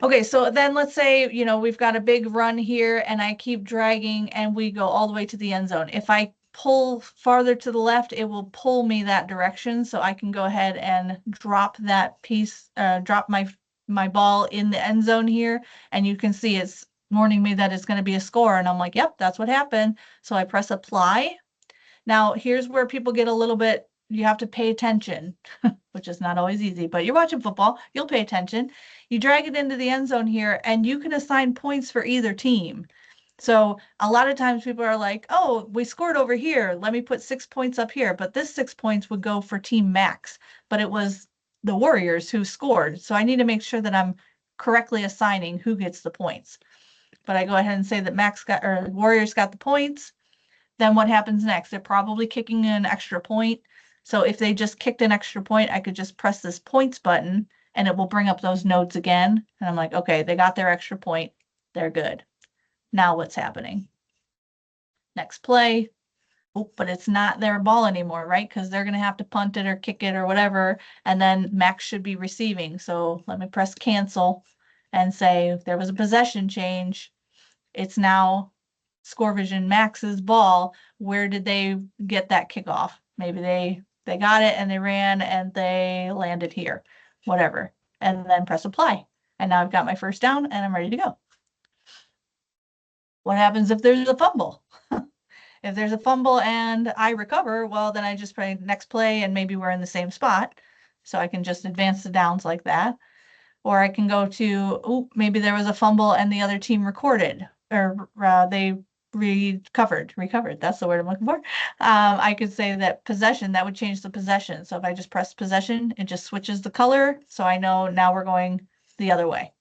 Okay, so then let's say, we've got a big run here and I keep dragging and we go all the way to the end zone. If I pull farther to the left, it will pull me that direction. So I can go ahead and drop that piece, drop my ball in the end zone here. And you can see it's warning me that it's going to be a score. And I'm like, yep, that's what happened. So I press apply. Now, here's where people get a little bit, you have to pay attention, which is not always easy, but you're watching football, you'll pay attention. You drag it into the end zone here, and you can assign points for either team. So a lot of times people are like, oh, we scored over here. Let me put 6 points up here. But this 6 points would go for Team Max, but it was the Warriors who scored. So I need to make sure that I'm correctly assigning who gets the points. But I go ahead and say that Warriors got the points. Then what happens next? They're probably kicking an extra point. So if they just kicked an extra point, I could just press this points button and it will bring up those notes again. And I'm like, okay, they got their extra point. They're good. Now what's happening? Next play. Oh, but it's not their ball anymore, right? Because they're going to have to punt it or kick it or whatever. And then Max should be receiving. So let me press cancel and say if there was a possession change. It's now Scorevision Max's ball. Where did they get that kickoff? Maybe they got it and they ran and they landed here, whatever, and then press apply. And now I've got my first down and I'm ready to go. What happens if there's a fumble? If there's a fumble and I recover, well, then I just play next play and maybe we're in the same spot. So I can just advance the downs like that. Or I can go to, maybe there was a fumble and the other team recorded or they recovered. That's the word I'm looking for. I could say that possession, that would change the possession. So if I just press possession, it just switches the color. So I know now we're going the other way.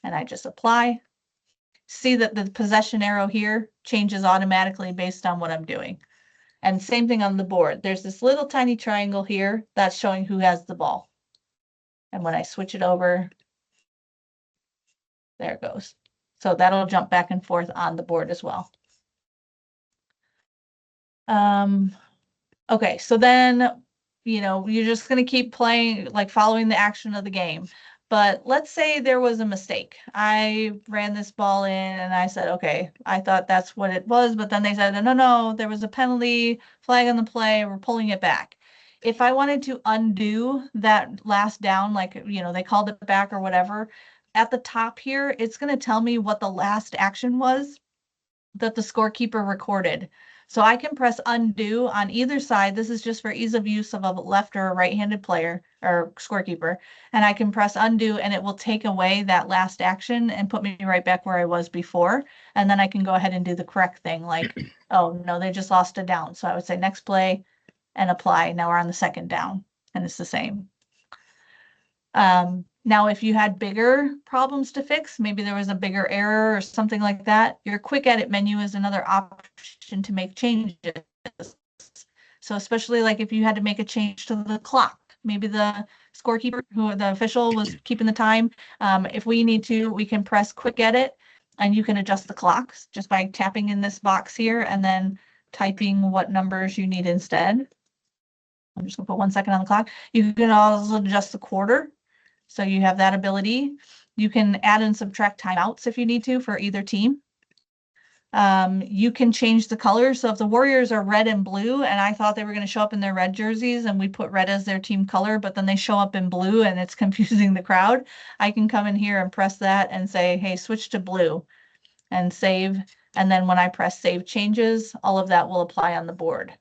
And I just apply. See that the possession arrow here changes automatically based on what I'm doing. And same thing on the board. There's this little tiny triangle here that's showing who has the ball. And when I switch it over, there it goes. So that'll jump back and forth on the board as well. Okay, so then, you're just going to keep playing, like following the action of the game. But let's say there was a mistake. I ran this ball in and I said, okay, I thought that's what it was. But then they said, no, there was a penalty, flag on the play, we're pulling it back. If I wanted to undo that last down, like, they called it back or whatever, at the top here, it's going to tell me what the last action was that the scorekeeper recorded. So I can press undo on either side. This is just for ease of use of a left or a right-handed player or scorekeeper. And I can press undo and it will take away that last action and put me right back where I was before. And then I can go ahead and do the correct thing like, oh no, they just lost a down. So I would say next play and apply. Now we're on the second down and it's the same. Now, if you had bigger problems to fix, maybe there was a bigger error or something like that, your quick edit menu is another option to make changes. So especially like if you had to make a change to the clock, maybe the scorekeeper, the official was keeping the time. If we need to, we can press quick edit and you can adjust the clocks just by tapping in this box here and then typing what numbers you need instead. I'm just gonna put 1 second on the clock. You can also adjust the quarter. So you have that ability. You can add and subtract timeouts if you need to for either team. You can change the color. So if the Warriors are red and blue, and I thought they were going to show up in their red jerseys and we put red as their team color, but then they show up in blue and it's confusing the crowd, I can come in here and press that and say, hey, switch to blue and save. And then when I press save changes, all of that will apply on the board.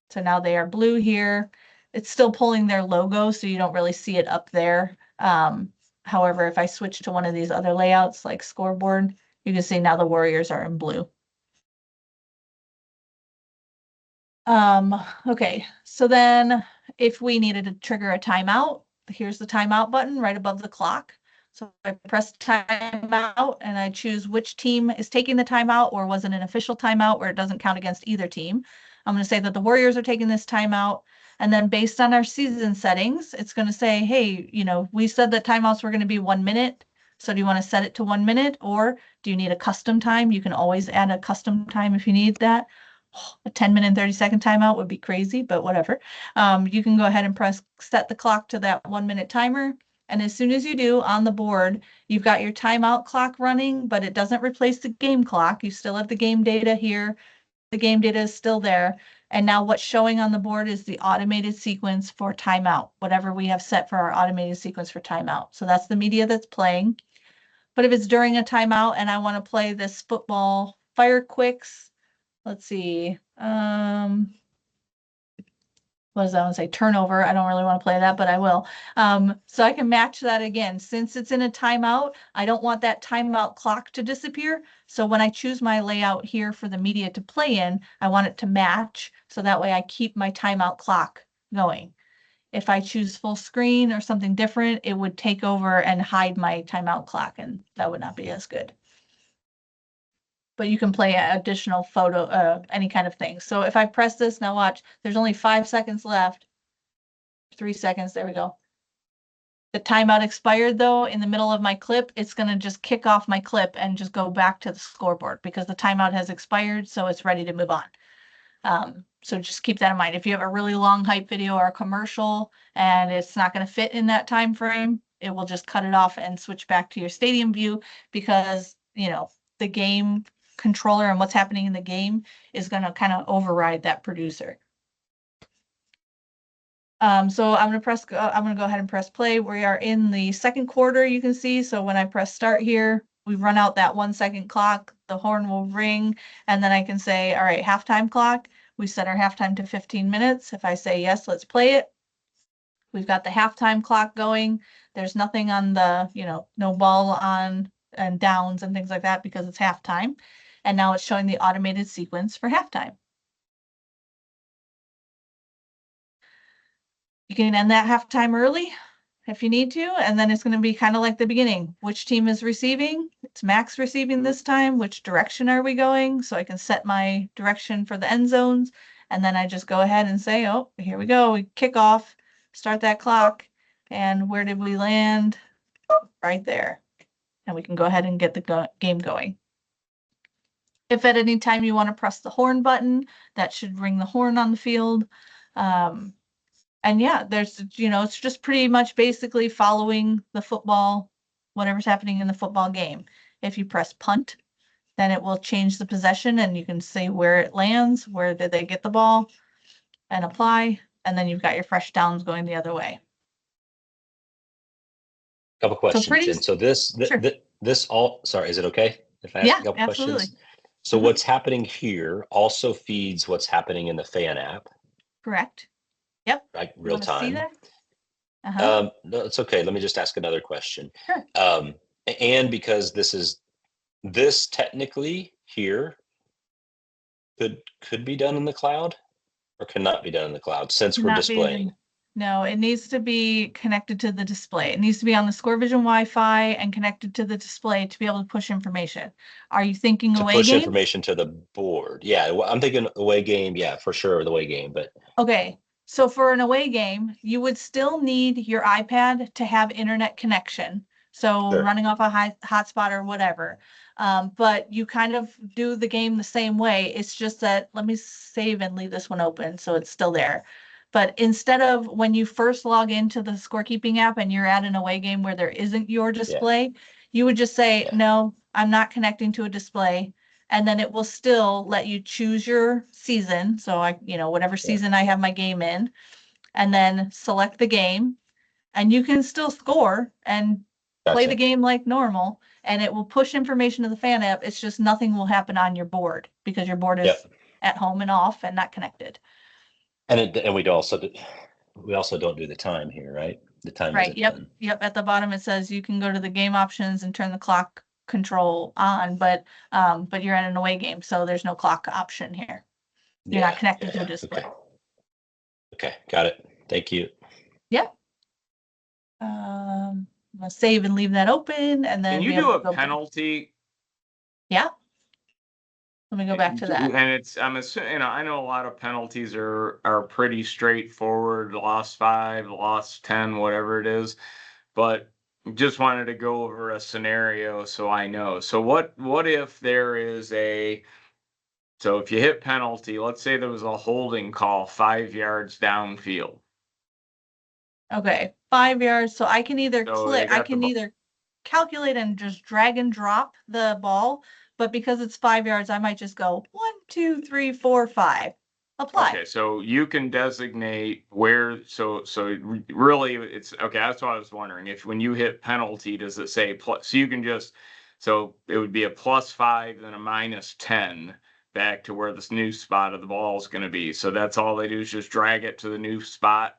So now they are blue here. It's still pulling their logo, so you don't really see it up there. However, if I switch to one of these other layouts like scoreboard, you can see now the Warriors are in blue. Okay, so then if we needed to trigger a timeout, here's the timeout button right above the clock. So I press timeout and I choose which team is taking the timeout or was it an official timeout where it doesn't count against either team. I'm going to say that the Warriors are taking this timeout. And then based on our season settings, it's going to say, hey, you know, we said that timeouts were going to be 1 minute. So do you want to set it to 1 minute, or do you need a custom time? You can always add a custom time if you need that. A 10-minute and 30-second timeout would be crazy, but whatever. You can go ahead and press set the clock to that 1 minute timer. And as soon as you do, on the board, you've got your timeout clock running, but it doesn't replace the game clock. You still have the game data here. The game data is still there. And now what's showing on the board is the automated sequence for timeout, whatever we have set for our automated sequence for timeout. So that's the media that's playing. But if it's during a timeout and I want to play this football fire quicks, let's see. What does that one say? Turnover. I don't really want to play that, but I will. So I can match that again. Since it's in a timeout, I don't want that timeout clock to disappear. So when I choose my layout here for the media to play in, I want it to match. So that way I keep my timeout clock going. If I choose full screen or something different, it would take over and hide my timeout clock, and that would not be as good. But you can play additional photo, any kind of thing. So if I press this, now watch, there's only 5 seconds left. 3 seconds, there we go. The timeout expired though, in the middle of my clip, it's gonna just kick off my clip and just go back to the scoreboard because the timeout has expired, so it's ready to move on. So just keep that in mind. If you have a really long hype video or a commercial and it's not gonna fit in that time frame, it will just cut it off and switch back to your stadium view because, you know, the game controller and what's happening in the game is going to kind of override that producer. So I'm going to go ahead and press play. We are in the second quarter, you can see. So when I press start here, we run out that 1 second clock, the horn will ring, and then I can say, all right, halftime clock. We set our halftime to 15 minutes. If I say yes, let's play it. We've got the halftime clock going. There's nothing on the, you know, no ball on and downs and things like that because it's halftime. And now it's showing the automated sequence for halftime. You can end that halftime early if you need to, and then it's going to be kind of like the beginning. Which team is receiving? It's Max receiving this time. Which direction are we going? So I can set my direction for the end zones, and then I just go ahead and say, oh, here we go. We kick off, start that clock, and where did we land? Right there. And we can go ahead and get the game going. If at any time you want to press the horn button, that should ring the horn on the field. And yeah, there's, you know, it's just pretty much basically following the football, whatever's happening in the football game. If you press punt, then it will change the possession and you can say where it lands, where did they get the ball, and apply. And then you've got your fresh downs going the other way. Couple questions. And so sure. this all, sorry, is it okay if I ask a couple absolutely. questions? So what's happening here also feeds what's happening in the fan app. Correct. Yep. Right, real time. See that? No, it's okay. Let me just ask another question. Sure. And because this technically here could be done in the cloud or cannot be done in the cloud since we're displaying. No, it needs to be connected to the display. It needs to be on the Scorevision Wi-Fi and connected to the display to be able to push information. Are you thinking away game? To push information to the board. Yeah, I'm thinking away game. Yeah, for sure, the away game. But okay, so for an away game, you would still need your iPad to have internet connection. So sure. Running off a hotspot or whatever. But you kind of do the game the same way. It's just that, let me save and leave this one open so it's still there. But instead of when you first log into the scorekeeping app and you're at an away game where there isn't your display, you would just say, no, I'm not connecting to a display. And then it will still let you choose your season. So whatever season I have my game in, and then select the game, and you can still score and play the game like normal, and it will push information to the fan app. It's just nothing will happen on your board because your board is at home and off and not connected. And we also don't do the time here, right? The time. Right. Yep. At the bottom it says you can go to the game options and turn the clock control on, but you're in an away game, so there's no clock option here. You're not connected to a display. Okay, got it. Thank you. Yep. I'm gonna save and leave that open, and then can you do a penalty? Yeah. Let me go back to that. And it's, I'm assuming, you know, I know a lot of penalties are pretty straightforward, lost 5, lost 10, whatever it is. But just wanted to go over a scenario so I know. So what if there is so if you hit penalty, let's say there was a holding call 5 yards downfield. Okay, 5 yards. So I can either So they got the either calculate and just drag and drop the ball, but because it's 5 yards, I might just go 1, 2, 3, 4, 5. Apply. Okay, so you can designate where, so really it's, okay, that's what I was wondering. If when you hit penalty, does it say plus, so you can just, so it would be a +5 and a -10 back to where this new spot of the ball is gonna be. So that's all they do is just drag it to the new spot?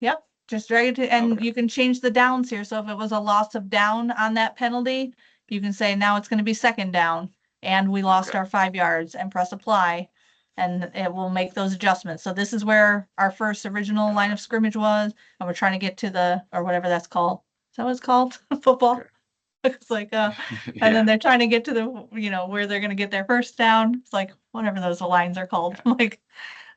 Yep, just drag it to, and Okay. you can change the downs here. So if it was a loss of down on that penalty, you can say now it's going to be second down and we lost Okay. our 5 yards and press apply and it will make those adjustments. So this is where our first original line of scrimmage was, and we're trying to get to the, or whatever that's called. Is that what it's called? Football? Okay. It's like, and Yeah. then they're trying to get to the, you know, where they're going to get their first down. It's like, whatever those lines are called. Like,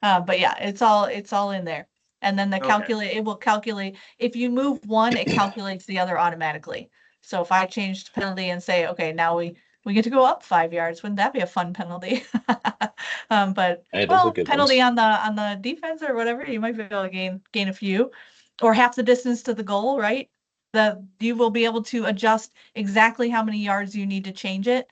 but yeah, it's all in there. And then Okay. it will calculate, if you move one, it calculates the other automatically. So if I change penalty and say, okay, now we get to go up 5 yards, wouldn't that be a fun penalty? But Hey, those are well, good penalty ones. on the defense or whatever, you might be able to gain a few, or half the distance to the goal, right? You will be able to adjust exactly how many yards you need to change it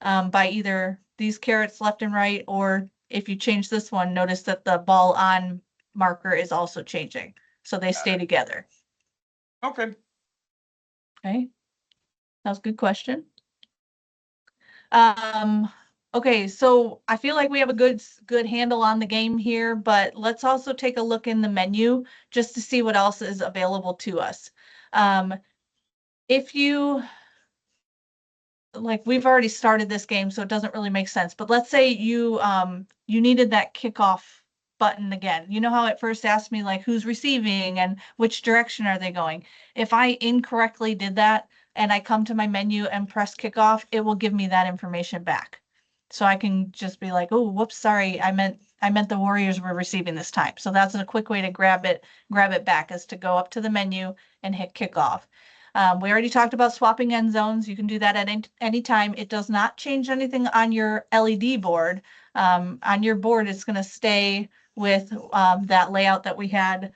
by either these carrots left and right, or if you change this one, notice that the ball on marker is also changing. So they stay together. Okay. Okay. That was a good question. Okay, so I feel like we have a good handle on the game here, but let's also take a look in the menu just to see what else is available to us. If you like, we've already started this game, so it doesn't really make sense. But let's say you needed that kickoff button again. You know how it first asked me like who's receiving and which direction are they going? If I incorrectly did that and I come to my menu and press kickoff, it will give me that information back. So I can just be like, oh, whoops, sorry, I meant the Warriors were receiving this time. So that's a quick way to grab it back, is to go up to the menu and hit kickoff. We already talked about swapping end zones. You can do that at any time. It does not change anything on your LED board. On your board, it's going to stay with that layout that we had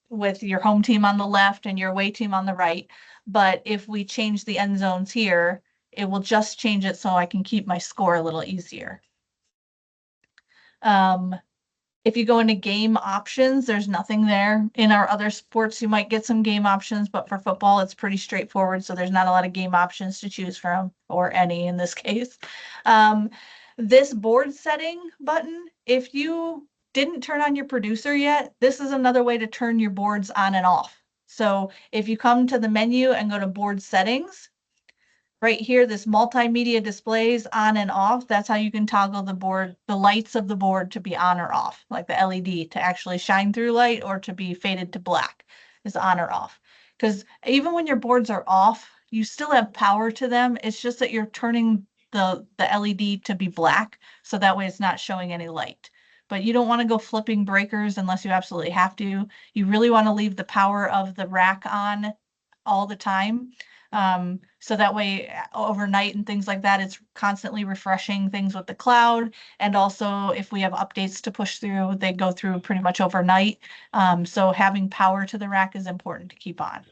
with your home team on the left and your away team on the right. But if we change the end zones here, it will just change it so I can keep my score a little easier. If you go into game options, there's nothing there. In our other sports, you might get some game options, but for football, it's pretty straightforward. So there's not a lot of game options to choose from, or any in this case. This board setting button, if you didn't turn on your producer yet, this is another way to turn your boards on and off. So if you come to the menu and go to board settings, right here, this multimedia displays on and off, that's how you can toggle the lights of the board to be on or off, like the LED to actually shine through light or to be faded to black is on or off. Because even when your boards are off, you still have power to them. It's just that you're turning the LED to be black, so that way it's not showing any light. But you don't want to go flipping breakers unless you absolutely have to. You really want to leave the power of the rack on all the time. So that way overnight and things like that, it's constantly refreshing things with the cloud. And also if we have updates to push through, they go through pretty much overnight. So having power to the rack is important to keep on.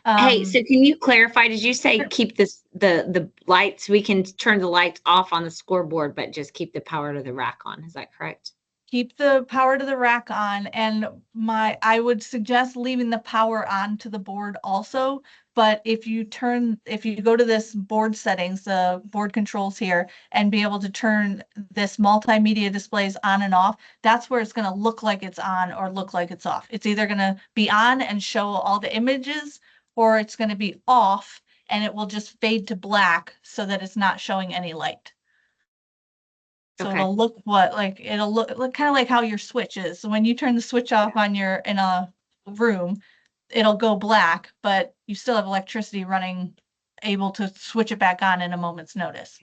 Hey, so can you clarify, did you say keep the lights, we can turn the lights off on the scoreboard, but just keep the power to the rack on, is that correct? Keep the power to the rack on, and I would suggest leaving the power on to the board also. But if you go to this board settings, the board controls here, and be able to turn this multimedia displays on and off, that's where it's going to look like it's on or look like it's off. It's either going to be on and show all the images, or it's going to be off and it will just fade to black so that it's not showing any light. So Okay. it'll look it'll look kind of like how your switch is. So when you turn the switch off on in a room, it'll go black, but you still have electricity running, able to switch it back on in a moment's notice.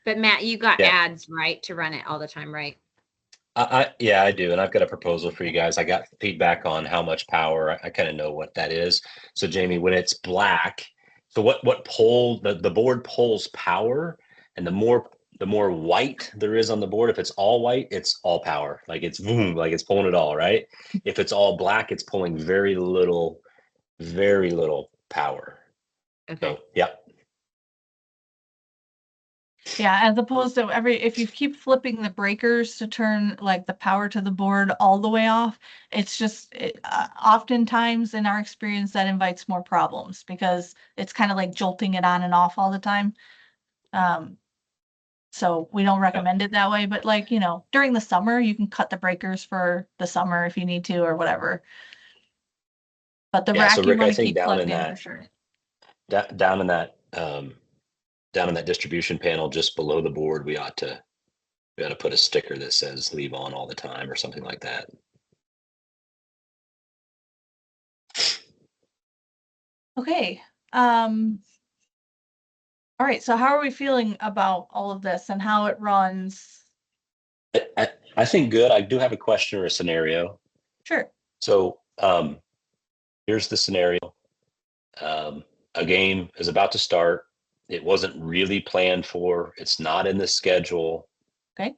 But Matt, you got Yeah. ads, right, to run it all the time, right? Yeah, I do. And I've got a proposal for you guys. I got feedback on how much power. I kind of know what that is. So Jamie, when it's black, so what pole the board pulls power, and the more white there is on the board, if it's all white, it's all power. Like it's boom, like it's pulling it all, right? If it's all black, it's pulling very little power. Okay. So yeah. Yeah, as opposed to if you keep flipping the breakers to turn like the power to the board all the way off, it's just oftentimes in our experience that invites more problems because it's kind of like jolting it on and off all the time. So we don't recommend it that way, but like, during the summer, you can cut the breakers for the summer if you need to or whatever. But the rack So you Rick, I want to think keep down plugged in in that for sure. down in that down in that distribution panel just below the board, we ought to put a sticker that says leave on all the time or something like that. Okay. All right. So how are we feeling about all of this and how it runs? I think good. I do have a question or a scenario. Sure. So here's the scenario. A game is about to start. It wasn't really planned for. It's not in the schedule. Okay.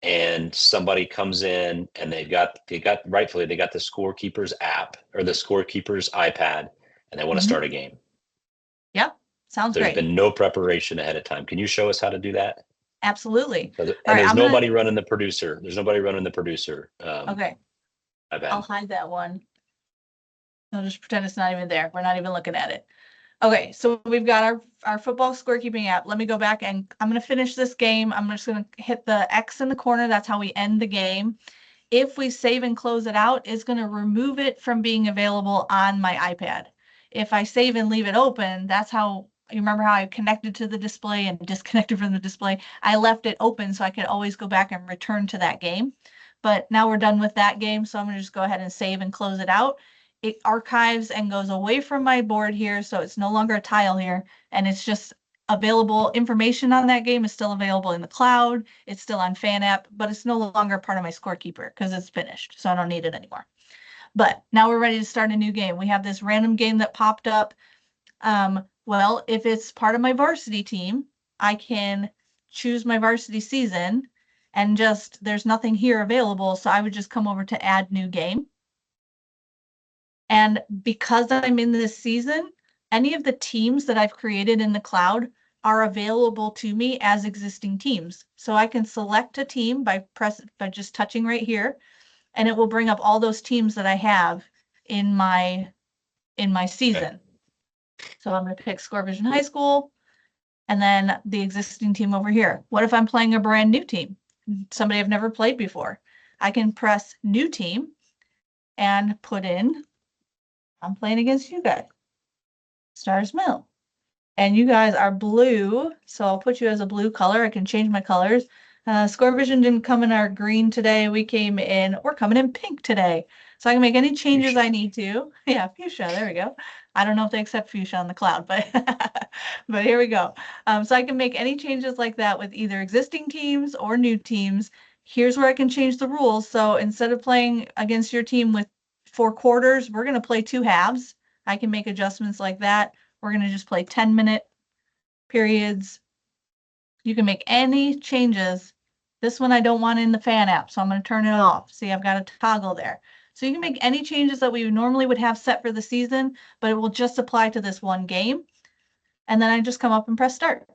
And somebody comes in and they got rightfully they got the Scorekeeper's app or the Scorekeeper's iPad, and they want to start a game. Yep. Sounds There's great. been no preparation ahead of time. Can you show us how to do that? Absolutely. And All right, there's nobody running the producer. There's nobody running the producer. Okay. iPad. I'll hide that one. I'll just pretend it's not even there. We're not even looking at it. Okay, so we've got our football scorekeeping app. Let me go back and I'm going to finish this game. I'm just going to hit the X in the corner. That's how we end the game. If we save and close it out, it's going to remove it from being available on my iPad. If I save and leave it open, that's how, you remember how I connected to the display and disconnected from the display? I left it open so I could always go back and return to that game. But now we're done with that game, so I'm going to just go ahead and save and close it out. It archives and goes away from my board here, so it's no longer a tile here, and it's just available. Information on that game is still available in the cloud. It's still on Fan App, but it's no longer part of my Scorekeeper because it's finished, so I don't need it anymore. But now we're ready to start a new game. We have this random game that popped up. Well, if it's part of my varsity team, I can choose my varsity season and just, there's nothing here available, so I would just come over to add new game. And because I'm in this season, any of the teams that I've created in the cloud are available to me as existing teams. So I can select a team by just touching right here, and it will bring up all those teams that I have in my season. So I'm going to pick Scorevision High School and then the existing team over here. What if I'm playing a brand new team? Somebody I've never played before. I can press new team and put in, I'm playing against you guys, Stars Mill. And you guys are blue, so I'll put you as a blue color. I can change my colors. Scorevision didn't come in our green today. We're coming in pink today. So I can make any changes I need to. Yeah, fuchsia, there we go. I don't know if they accept fuchsia on the cloud, but but here we go. So I can make any changes like that with either existing teams or new teams. Here's where I can change the rules. So instead of playing against your team with 4 quarters, we're going to play 2 halves. I can make adjustments like that. We're going to just play 10-minute periods. You can make any changes. This one I don't want in the Fan App, so I'm going to turn it off. See, I've got a toggle there. So you can make any changes that we normally would have set for the season, but it will just apply to this one game. And then I just come up and press start.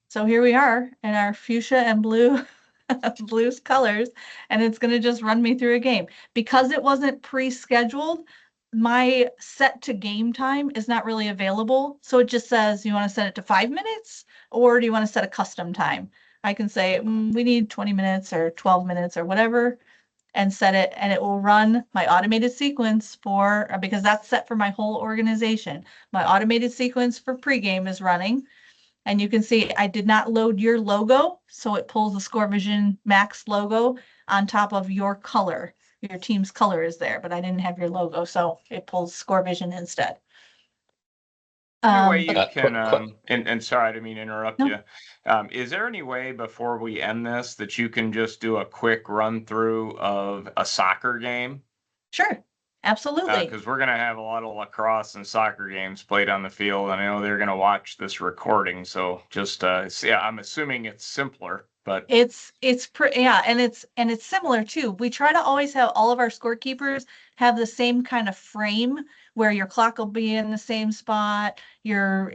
So here we are in our fuchsia and blue blues colors, and it's going to just run me through a game. Because it wasn't pre-scheduled, my set to game time is not really available. So it just says, you want to set it to 5 minutes or do you want to set a custom time? I can say we need 20 minutes or 12 minutes or whatever and set it, and it will run my automated sequence because that's set for my whole organization. My automated sequence for pregame is running. And you can see I did not load your logo, so it pulls the Scorevision Max logo on top of your color. Your team's color is there, but I didn't have your logo, so it pulls Scorevision instead. Any way you But can, and sorry, I didn't mean to interrupt No. you. Is there any way before we end this that you can just do a quick run through of a soccer game? sure, absolutely. Because we're gonna have a lot of lacrosse and soccer games played on the field, and I know they're gonna watch this recording. So just, yeah, I'm assuming it's simpler, but Yeah, and it's similar too. We try to always have all of our scorekeepers have the same kind of frame where your clock will be in the same spot, your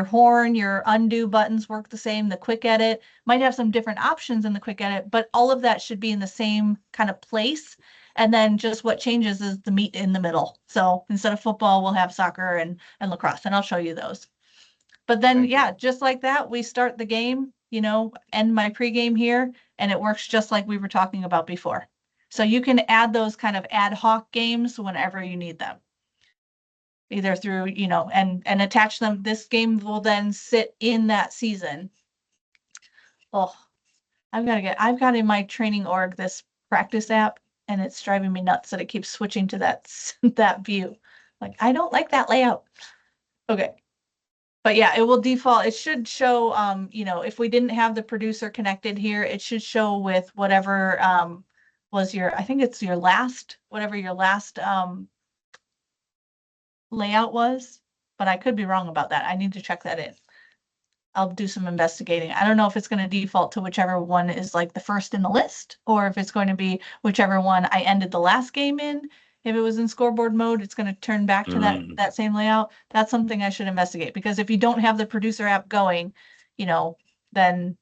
horn, your undo buttons work the same, the quick edit might have some different options in the quick edit, but all of that should be in the same kind of place. And then just what changes is the meat in the middle. So instead of football, we'll have soccer and lacrosse, and I'll show you those. But then, Thank you. yeah, just like that, we start the game, end my pregame here, and it works just like we were talking about before. So you can add those kind of ad hoc games whenever you need them. Either through, and attach them. This game will then sit in that season. Oh, I've got in my training org this practice app, and it's driving me nuts that it keeps switching to that view. Like, I don't like that layout. Okay. But yeah, it will default. It should show, if we didn't have the producer connected here, it should show with whatever was I think it's whatever your last layout was. But I could be wrong about that. I need to check that in. I'll do some investigating. I don't know if it's going to default to whichever one is like the first in the list, or if it's going to be whichever one I ended the last game in. If it was in scoreboard mode, it's going to turn back to that same layout. That's something I should investigate, because if you don't have the producer app going, then,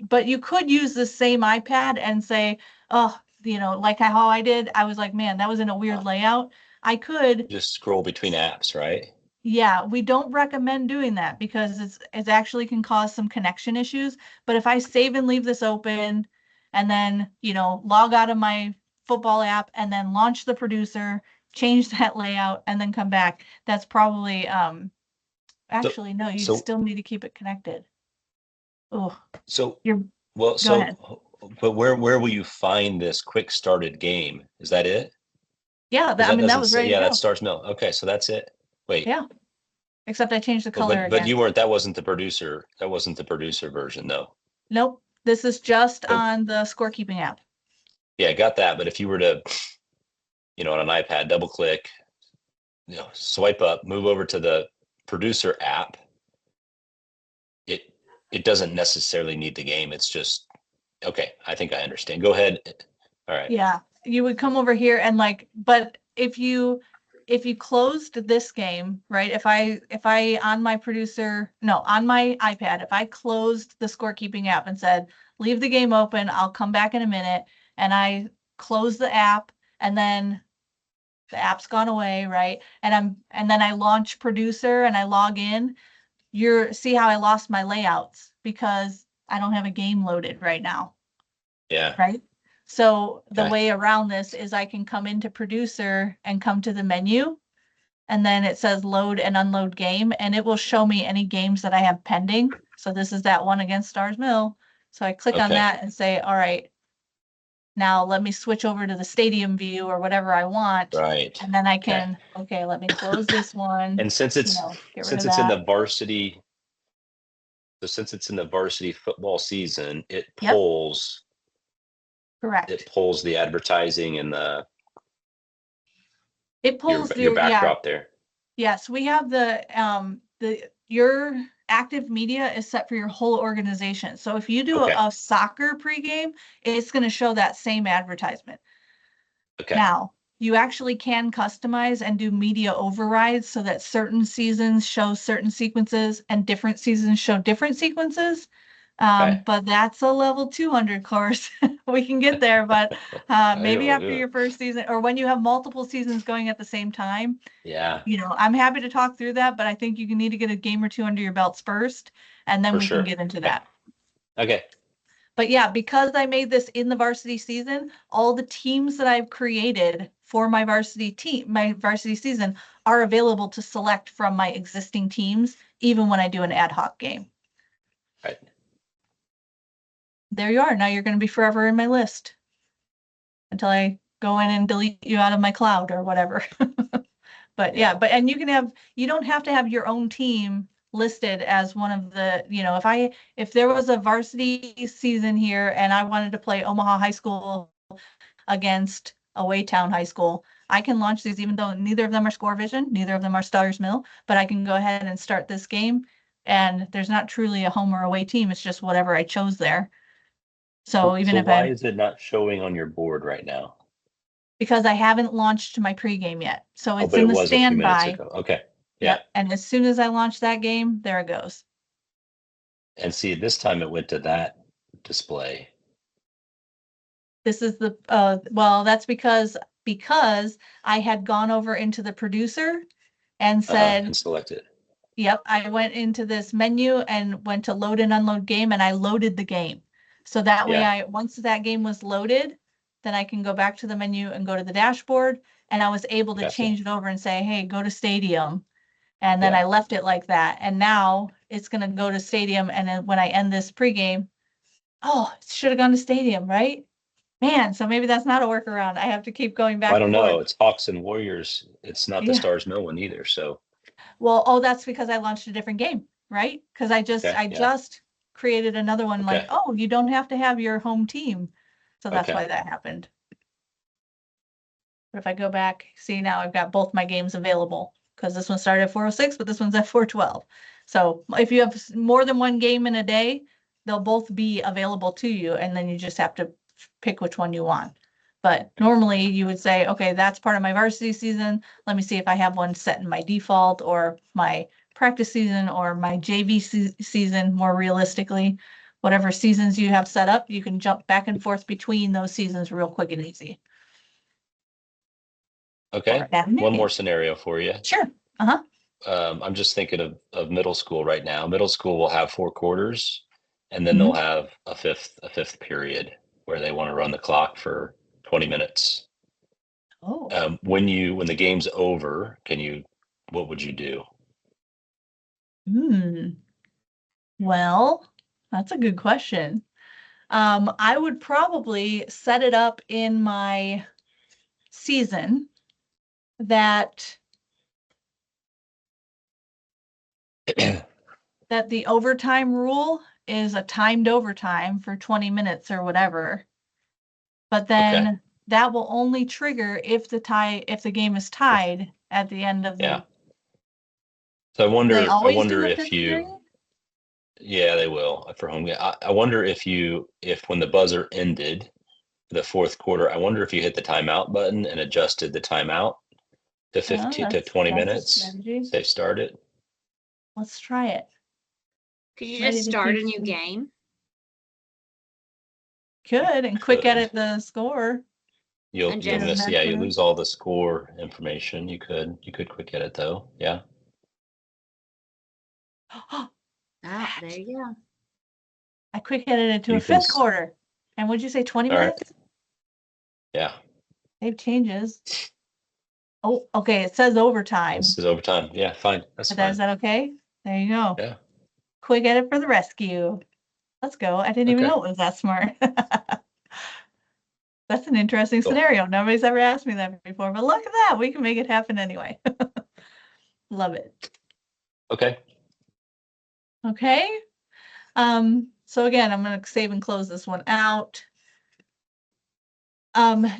but you could use the same iPad and say, oh, like how I did, I was like, man, that was in a weird layout. I could just scroll between apps, right? Yeah, we don't recommend doing that because it actually can cause some connection issues. But if I save and leave this open and then, log out of my football app and then launch the producer, change that layout, and then come back, that's probably, actually, no, you still need to keep it connected. Oh, So, go ahead. but where will you find this quick started game? Is that it? Yeah, that was ready to go. that starts, no. Okay, so that's it. Wait. Yeah. Except I changed the color again. But that wasn't the producer version though. Nope. This is just on the scorekeeping app. Yeah, got that. But if you were to, on an iPad, double click, swipe up, move over to the producer app, it doesn't necessarily need the game. It's just, okay, I think I understand. Go ahead. All right. Yeah, you would come over here and but if you closed this game, right? If I on my iPad, if I closed the scorekeeping app and said, leave the game open, I'll come back in a minute, and I close the app, and then the app's gone away, right? And then I launch producer and I log in, see how I lost my layouts because I don't have a game loaded right now. Yeah. Right. So the way around this is I can come into producer and come to the menu, and then it says load and unload game, and it will show me any games that I have pending. So this is that one against Stars Mill. So I click on that and say, all right, now let me switch over to the stadium view or whatever I want. Right. And then I can, let me close this one. And since it's in the varsity, football season, it pulls. Correct. It pulls the advertising and it pulls your backdrop there. Yes, we have your active media is set for your whole organization. So if you do a soccer pregame, it's going to show that same advertisement. Okay. Now, you actually can customize and do media overrides so that certain seasons show certain sequences and different seasons show different sequences. But that's a level 200 course. We can get there, but maybe after your first season or when you have multiple seasons going at the same time. Yeah. I'm happy to talk through that, but I think you need to get a game or two under your belts first, and then we can get into that. Okay. But yeah, because I made this in the varsity season, all the teams that I've created for my varsity season are available to select from my existing teams, even when I do an ad hoc game. Right. There you are. Now you're going to be forever in my list until I go in and delete you out of my cloud or whatever. But yeah, and you don't have to have your own team listed as one of the, if there was a varsity season here and I wanted to play Omaha High School against Away Town High School, I can launch these even though neither of them are Scorevision, neither of them are Stars Mill, but I can go ahead and start this game. And there's not truly a home or away team. It's just whatever I chose there. So even if why is it not showing on your board right now? Because I haven't launched my pregame yet. So it's but in it the was a few minutes standby. ago. Okay. Yeah. Yep. And as soon as I launch that game, there it goes. And see, this time it went to that display. This is the, well, that's because I had gone over into the producer and said, And select it. yep, I went into this menu and went to load and unload game and I loaded the game. So that way once that game was loaded, then I can go back to the menu and go to the dashboard. And I was able to change it over and say, hey, go to stadium. And then I left it like that. And now it's going to go to stadium. And then when I end this pregame, it should have gone to stadium, right? Man, so maybe that's not a workaround. I have to keep going back. I don't know. It's Hawks and Warriors. It's not the Yeah. Stars Mill one either. So, well, that's because I launched a different game, right? Because I just created another one like, you don't have to have your home team. So that's why that happened. But if I go back, see now I've got both my games available because this one started at 4:06, but this one's at 4:12. So if you have more than one game in a day, they'll both be available to you, and then you just have to pick which one you want. But normally you would say, okay, that's part of my varsity season. Let me see if I have one set in my default or my practice season or my JV season more realistically. Whatever seasons you have set up, you can jump back and forth between those seasons real quick and easy. Okay. One more scenario for you. Sure. I'm just thinking of middle school right now. Middle school will have 4 quarters, and then they'll have a fifth period where they want to run the clock for 20 minutes. When the game's over, what would you do? Well, that's a good question. I would probably set it up in my season that the overtime rule is a timed overtime for 20 minutes or whatever. But then that will only trigger if the game is tied at the end of the. So I wonder if period? Yeah, they will for home game. I wonder if when the buzzer ended the 4th quarter, I wonder if you hit the timeout button and adjusted the timeout to 15 to 20 minutes. Say start it. Let's try it. Could you just start a new game? Could and quick edit the score. You'll miss. Yeah, you lose all the score information. You could quick edit though. Yeah. There you go. I quick edited to a 5th quarter. And would you say 20 minutes? Right. Yeah. Save changes. Oh, okay. It says overtime. This is overtime. Yeah, fine. That's fine. Is that okay? There you go. Yeah. Quick edit for the rescue. Let's go. I didn't even know it was that smart. That's an interesting scenario. Nobody's ever asked me that before, but look at that. We can make it happen anyway. Love it. Okay. Okay. So again, I'm going to save and close this one out.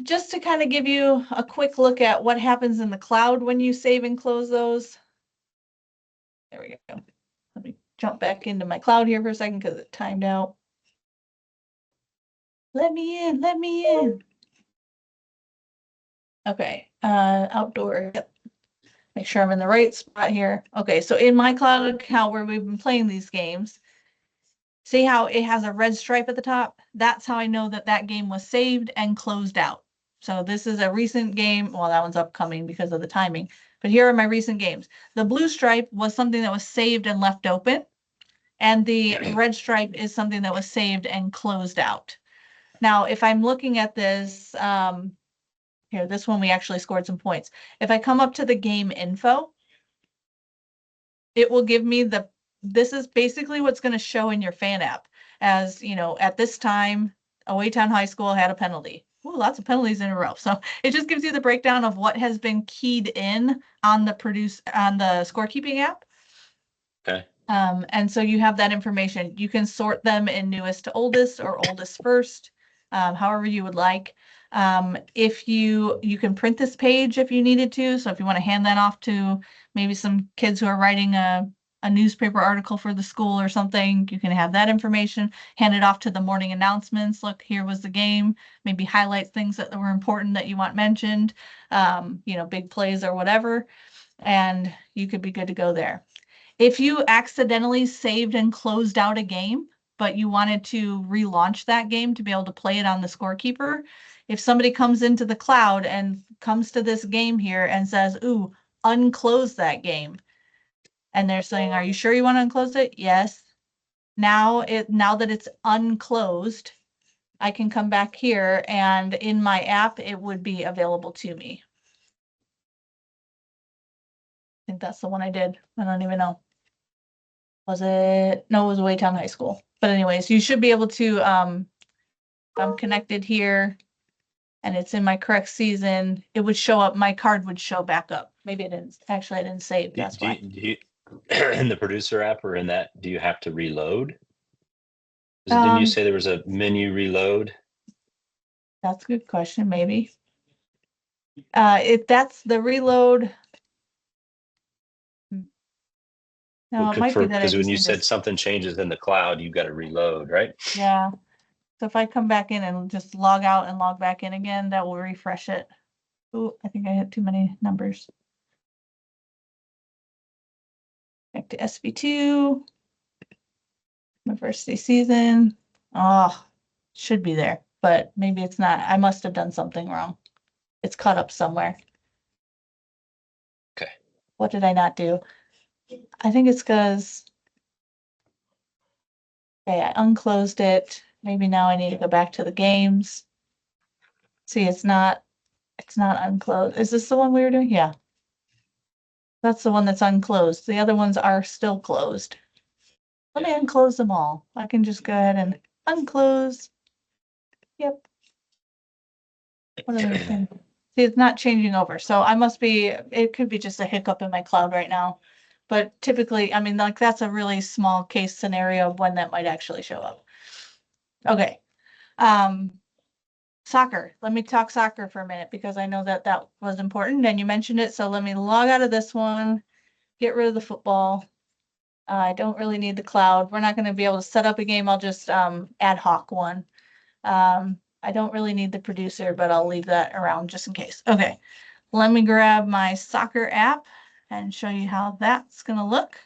Just to kind of give you a quick look at what happens in the cloud when you save and close those. There we go. Let me jump back into my cloud here for a second because it timed out. Let me in. Okay, outdoor, yep. Make sure I'm in the right spot here. Okay, so in my cloud account where we've been playing these games, see how it has a red stripe at the top? That's how I know that game was saved and closed out. So this is a recent game. Well, that one's upcoming because of the timing, but here are my recent games. The blue stripe was something that was saved and left open, and the red stripe is something that was saved and closed out. Now, if I'm looking at this, here, this one we actually scored some points. If I come up to the game info, it will give me this is basically what's going to show in your fan app as, at this time, Away Town High School had a penalty. Ooh, lots of penalties in a row. So it just gives you the breakdown of what has been keyed in on the scorekeeping app. Okay. And so you have that information. You can sort them in newest to oldest or oldest first, however you would like. If you can print this page if you needed to. So if you want to hand that off to maybe some kids who are writing a newspaper article for the school or something, you can have that information, hand it off to the morning announcements. Look, here was the game, maybe highlight things that were important that you want mentioned, big plays or whatever, and you could be good to go there. If you accidentally saved and closed out a game, but you wanted to relaunch that game to be able to play it on the Scorekeeper, if somebody comes into the cloud and comes to this game here and says, ooh, unclose that game, and they're saying, are you sure you want to unclose it? Yes. Now that it's unclosed, I can come back here and in my app, it would be available to me. I think that's the one I did. I don't even know. Was it? No, it was Waytown High School. But anyways, you should be able to, if I'm connected here and it's in my correct season, it would show up, my card would show back up. Maybe it didn't, actually I didn't save, that's why. Do you, in the producer app or in that, do you have to reload? Didn't you say there was a menu reload? That's a good question, maybe. If that's the reload. No, it might be that I Because when just you need said to, something changes in the cloud, you got to reload, right? yeah. So if I come back in and just log out and log back in again, that will refresh it. Ooh, I think I hit too many numbers. Back to SB2. University season. Oh, should be there, but maybe it's not. I must have done something wrong. It's caught up somewhere. Okay. What did I not do? I think it's because, okay, I unclosed it. Maybe now I need to go back to the games. See, it's not unclosed. Is this the one we were doing? Yeah. That's the one that's unclosed. The other ones are still closed. Let me unclose them all. I can just go ahead and unclose. Yep. What other thing? See, it's not changing over. So it could be just a hiccup in my cloud right now. But typically, I mean, like that's a really small case scenario of when that might actually show up. Okay. Soccer. Let me talk soccer for a minute because I know that was important and you mentioned it. So let me log out of this one, get rid of the football. I don't really need the cloud. We're not going to be able to set up a game. I'll just ad hoc one. I don't really need the producer, but I'll leave that around just in case. Okay, let me grab my soccer app and show you how that's going to look.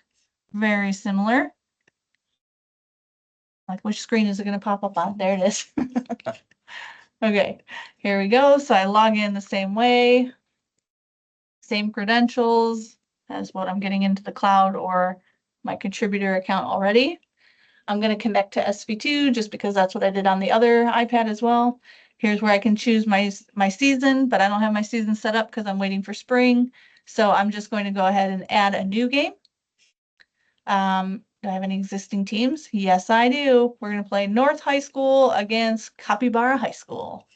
Very similar. Like, which screen is it going to pop up on? There it is. Okay, here we go. So I log in the same way, same credentials as what I'm getting into the cloud or my contributor account already. I'm going to connect to SV2 just because that's what I did on the other iPad as well. Here's where I can choose my season, but I don't have my season set up because I'm waiting for spring. So I'm just going to go ahead and add a new game. Do I have any existing teams? Yes, I do. We're going to play North High School against Capybara High School.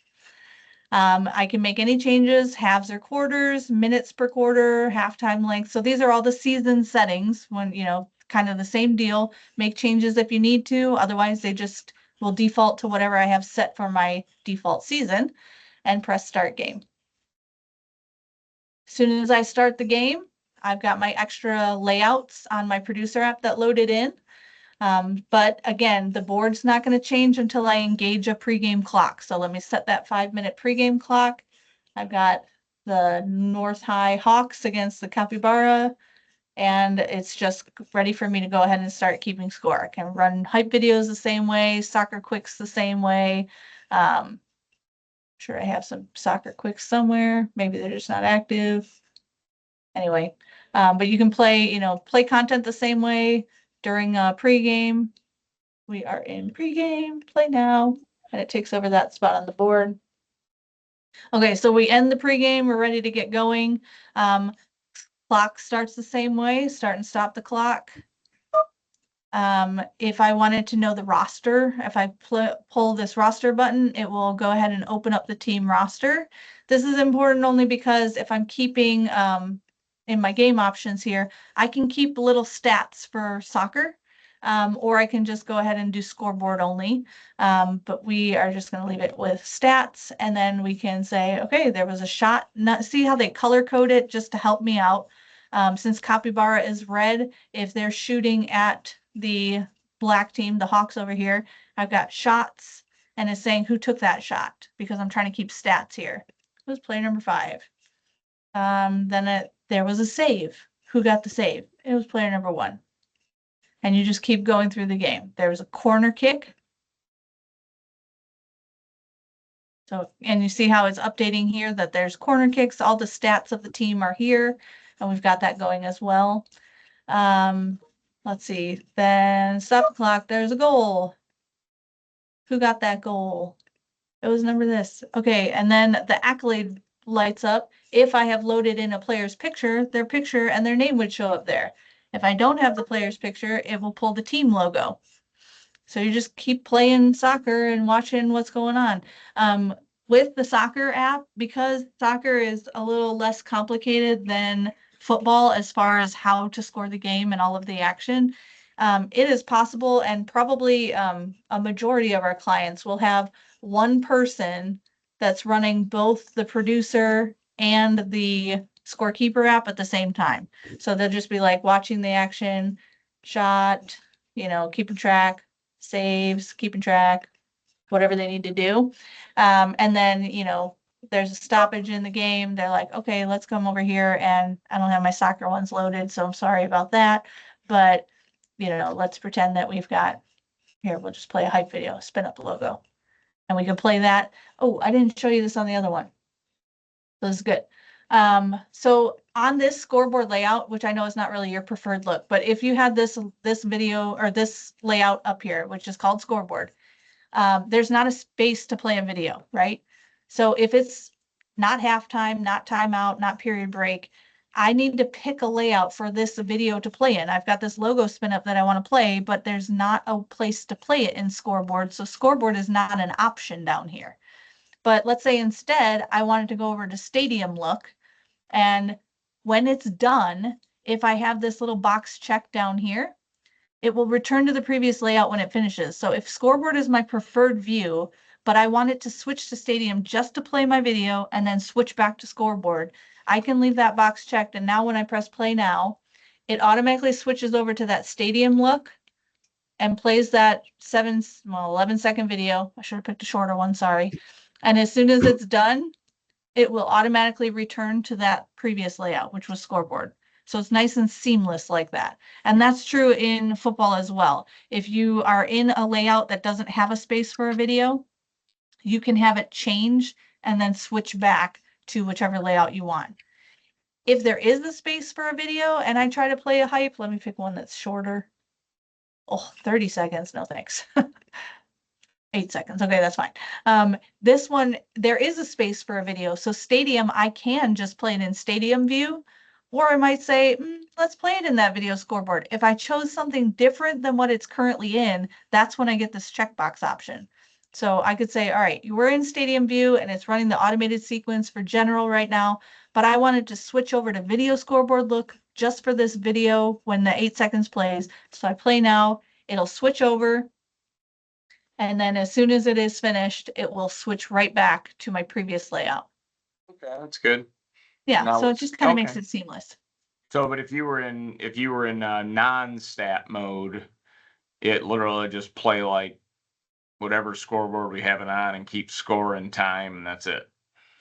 I can make any changes, halves or quarters, minutes per quarter, halftime length. So these are all the season settings when, kind of the same deal. Make changes if you need to. Otherwise, they just will default to whatever I have set for my default season and press start game. As soon as I start the game, I've got my extra layouts on my producer app that loaded in. But again, the board's not going to change until I engage a pregame clock. So let me set that 5-minute pregame clock. I've got the North High Hawks against the Capybara, and it's just ready for me to go ahead and start keeping score. I can run hype videos the same way, soccer quicks the same way. Sure I have some soccer quicks somewhere. Maybe they're just not active. Anyway, but you can play content the same way during pregame. We are in pregame, play now, and it takes over that spot on the board. Okay, so we end the pregame, we're ready to get going. Clock starts the same way, start and stop the clock. If I wanted to know the roster, if I pull this roster button, it will go ahead and open up the team roster. This is important only because if I'm keeping in my game options here, I can keep little stats for soccer, or I can just go ahead and do scoreboard only. But we are just going to leave it with stats, and then we can say, okay, there was a shot. See how they color code it just to help me out. Since capybara is red, if they're shooting at the black team, the Hawks over here, I've got shots, and it's saying who took that shot because I'm trying to keep stats here. It was player number 5. Then there was a save. Who got the save? It was player number 1. And you just keep going through the game. There was a corner kick. So, and you see how it's updating here that there's corner kicks. All the stats of the team are here, and we've got that going as well. Let's see. Then stop the clock. There's a goal. Who got that goal? It was number this. Okay, and then the accolade lights up. If I have loaded in a player's picture, their picture and their name would show up there. If I don't have the player's picture, it will pull the team logo. So you just keep playing soccer and watching what's going on. With the soccer app, because soccer is a little less complicated than football as far as how to score the game and all of the action, it is possible, and probably a majority of our clients will have one person that's running both the producer and the Scorekeeper app at the same time. So they'll just be like watching the action, shot, keeping track, saves, keeping track, whatever they need to do. And then, there's a stoppage in the game. They're like, okay, let's come over here, and I don't have my soccer ones loaded, so I'm sorry about that. But, let's pretend that we've got, here, we'll just play a hype video, spin up the logo. And we can play that. Oh, I didn't show you this on the other one. This is good. So on this scoreboard layout, which I know is not really your preferred look, but if you had this video or this layout up here, which is called scoreboard, there's not a space to play a video, right? So if it's not halftime, not timeout, not period break, I need to pick a layout for this video to play in. I've got this logo spin up that I want to play, but there's not a place to play it in scoreboard. So scoreboard is not an option down here. But let's say instead I wanted to go over to stadium look, and when it's done, if I have this little box checked down here, it will return to the previous layout when it finishes. So if scoreboard is my preferred view, but I want it to switch to stadium just to play my video and then switch back to scoreboard, I can leave that box checked. And now when I press play now, it automatically switches over to that stadium look and plays that 11-second video. I should have picked a shorter one, sorry. And as soon as it's done, it will automatically return to that previous layout, which was scoreboard. So it's nice and seamless like that. And that's true in football as well. If you are in a layout that doesn't have a space for a video, you can have it change and then switch back to whichever layout you want. If there is a space for a video and I try to play a hype, let me pick one that's shorter. Oh, 30 seconds, no thanks. 8 seconds. Okay, that's fine. This one, there is a space for a video. So stadium, I can just play it in stadium view, or I might say, let's play it in that video scoreboard. If I chose something different than what it's currently in, that's when I get this checkbox option. So I could say, all right, we're in stadium view and it's running the automated sequence for general right now, but I wanted to switch over to video scoreboard look just for this video when the 8 seconds plays. So I play now, it'll switch over. And then as soon as it is finished, it will switch right back to my previous layout. Okay, that's good. Yeah, Now so it it's- just kind of makes okay. it seamless. So, but if you were in non-stat mode, it literally just play like whatever scoreboard we have it on and keep score in time, and that's it.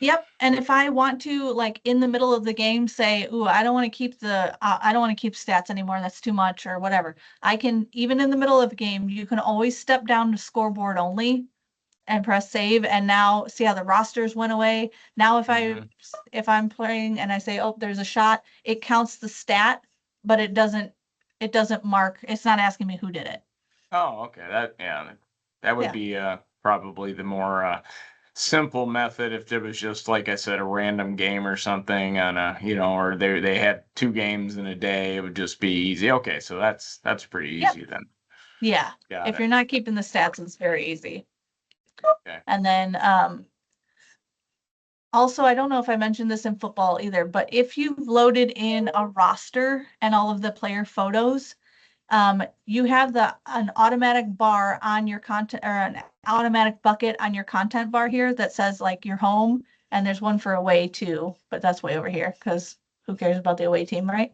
Yep, and if I want to, like in the middle of the game, say, "Ooh, I don't want to keep stats anymore. That's too much," or whatever. I can, even in the middle of a game, you can always step down to scoreboard only and press save. And now see how the rosters went away. Now if I'm playing and I say, "Oh, there's a shot," it counts the stat, but it doesn't mark. It's not asking me who did it. Oh, okay. That would be probably the more simple method if there was just, like I said, a random game or something on a, or they had 2 games in a day, it would just be easy. Okay, so that's pretty easy then. Yeah. Got If it. you're not keeping the stats, it's very easy. Okay. And then, also, I don't know if I mentioned this in football either, but if you've loaded in a roster and all of the player photos, you have an automatic bar on your content, or an automatic bucket on your content bar here that says like your home, and there's one for away too, but that's way over here because who cares about the away team, right?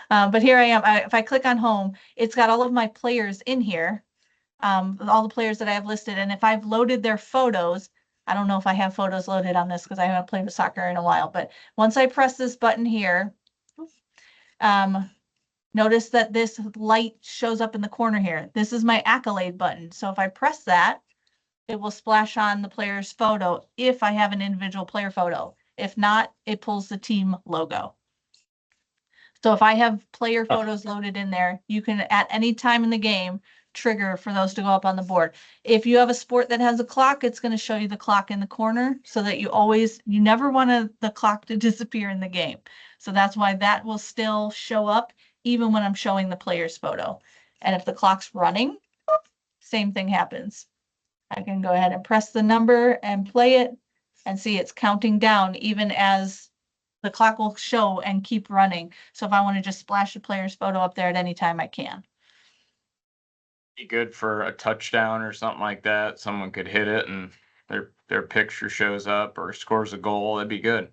But here I am. If I click on home, it's got all of my players in here, all the players that I have listed. And if I've loaded their photos, I don't know if I have photos loaded on this because I haven't played with soccer in a while, but once I press this button here, notice that this light shows up in the corner here. This is my accolade button. So if I press that, it will splash on the player's photo if I have an individual player photo. If not, it pulls the team logo. So if I have player photos loaded in there, you can at any time in the game trigger for those to go up on the board. If you have a sport that has a clock, it's going to show you the clock in the corner so that you never want the clock to disappear in the game. So that's why that will still show up even when I'm showing the player's photo. And if the clock's running, same thing happens. I can go ahead and press the number and play it and see it's counting down even as the clock will show and keep running. So if I want to just splash a player's photo up there at any time, I can. Be good for a touchdown or something like that. Someone could hit it and their picture shows up or scores a goal. That'd be good.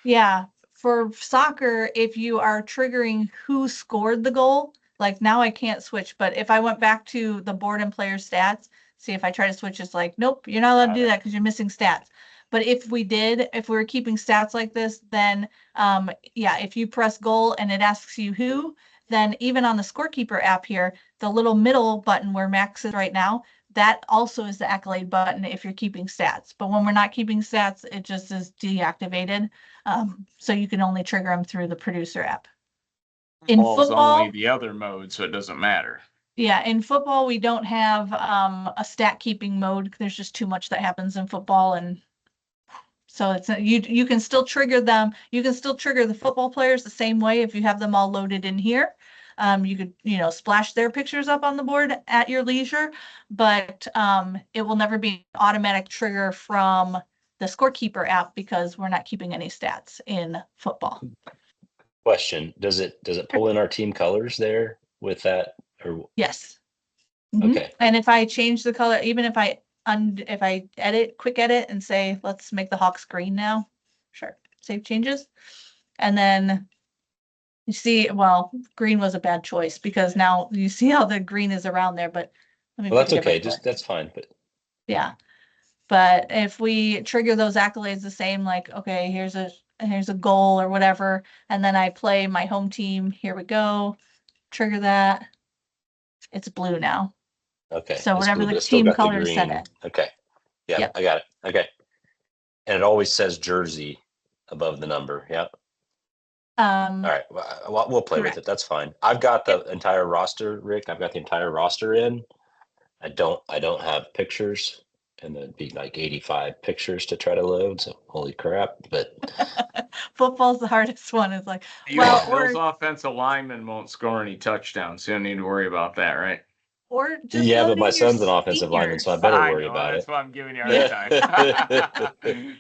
Yeah. For soccer, if you are triggering who scored the goal, like now I can't switch, but if I went back to the board and player stats, see if I try to switch, it's like, nope, you're not allowed to do that because you're missing stats. But if we were keeping stats like this, then yeah, if you press goal and it asks you who, then even on the Scorekeeper app here, the little middle button where Max is right now, that also is the accolade button if you're keeping stats. But when we're not keeping stats, it just is deactivated. So you can only trigger them through the producer app. In football, only the other mode, so it doesn't matter. Yeah, in football, we don't have a stat keeping mode. There's just too much that happens in football, and so it's you can still trigger them. You can still trigger the football players the same way if you have them all loaded in here. You could, splash their pictures up on the board at your leisure, but it will never be an automatic trigger from the Scorekeeper app because we're not keeping any stats in football. Question: Does it pull in our team colors there with that? Or Yes. Okay. And if I change the color, even if I quick edit and say, let's make the Hawks green now. Sure. Save changes. And then you see, well, green was a bad choice because now you see how the green is around there, but let me Well, pick that's a okay. different color. That's fine. But Yeah. But if we trigger those accolades the same, like, okay, here's a goal or whatever, and then I play my home team, here we go, trigger that. It's blue now. okay. So It's whatever blue, the but it's still team got the color is set green. at. Okay. Yeah, Yep. I got it. Okay. And it always says jersey above the number. Yeah. All right. Well, we'll play correct. with it. That's fine. I've got the entire roster, Rick. I've got the entire roster in. I don't have pictures, and it'd be like 85 pictures to try to load. So holy crap! But Football's the hardest one. It's like, Those offensive linemen won't score any touchdowns, so you don't need to worry about that, right? or just yeah, but loading my your son's an offensive lineman, so I seniors. better I worry know, about that's it. why I'm giving you a hard time.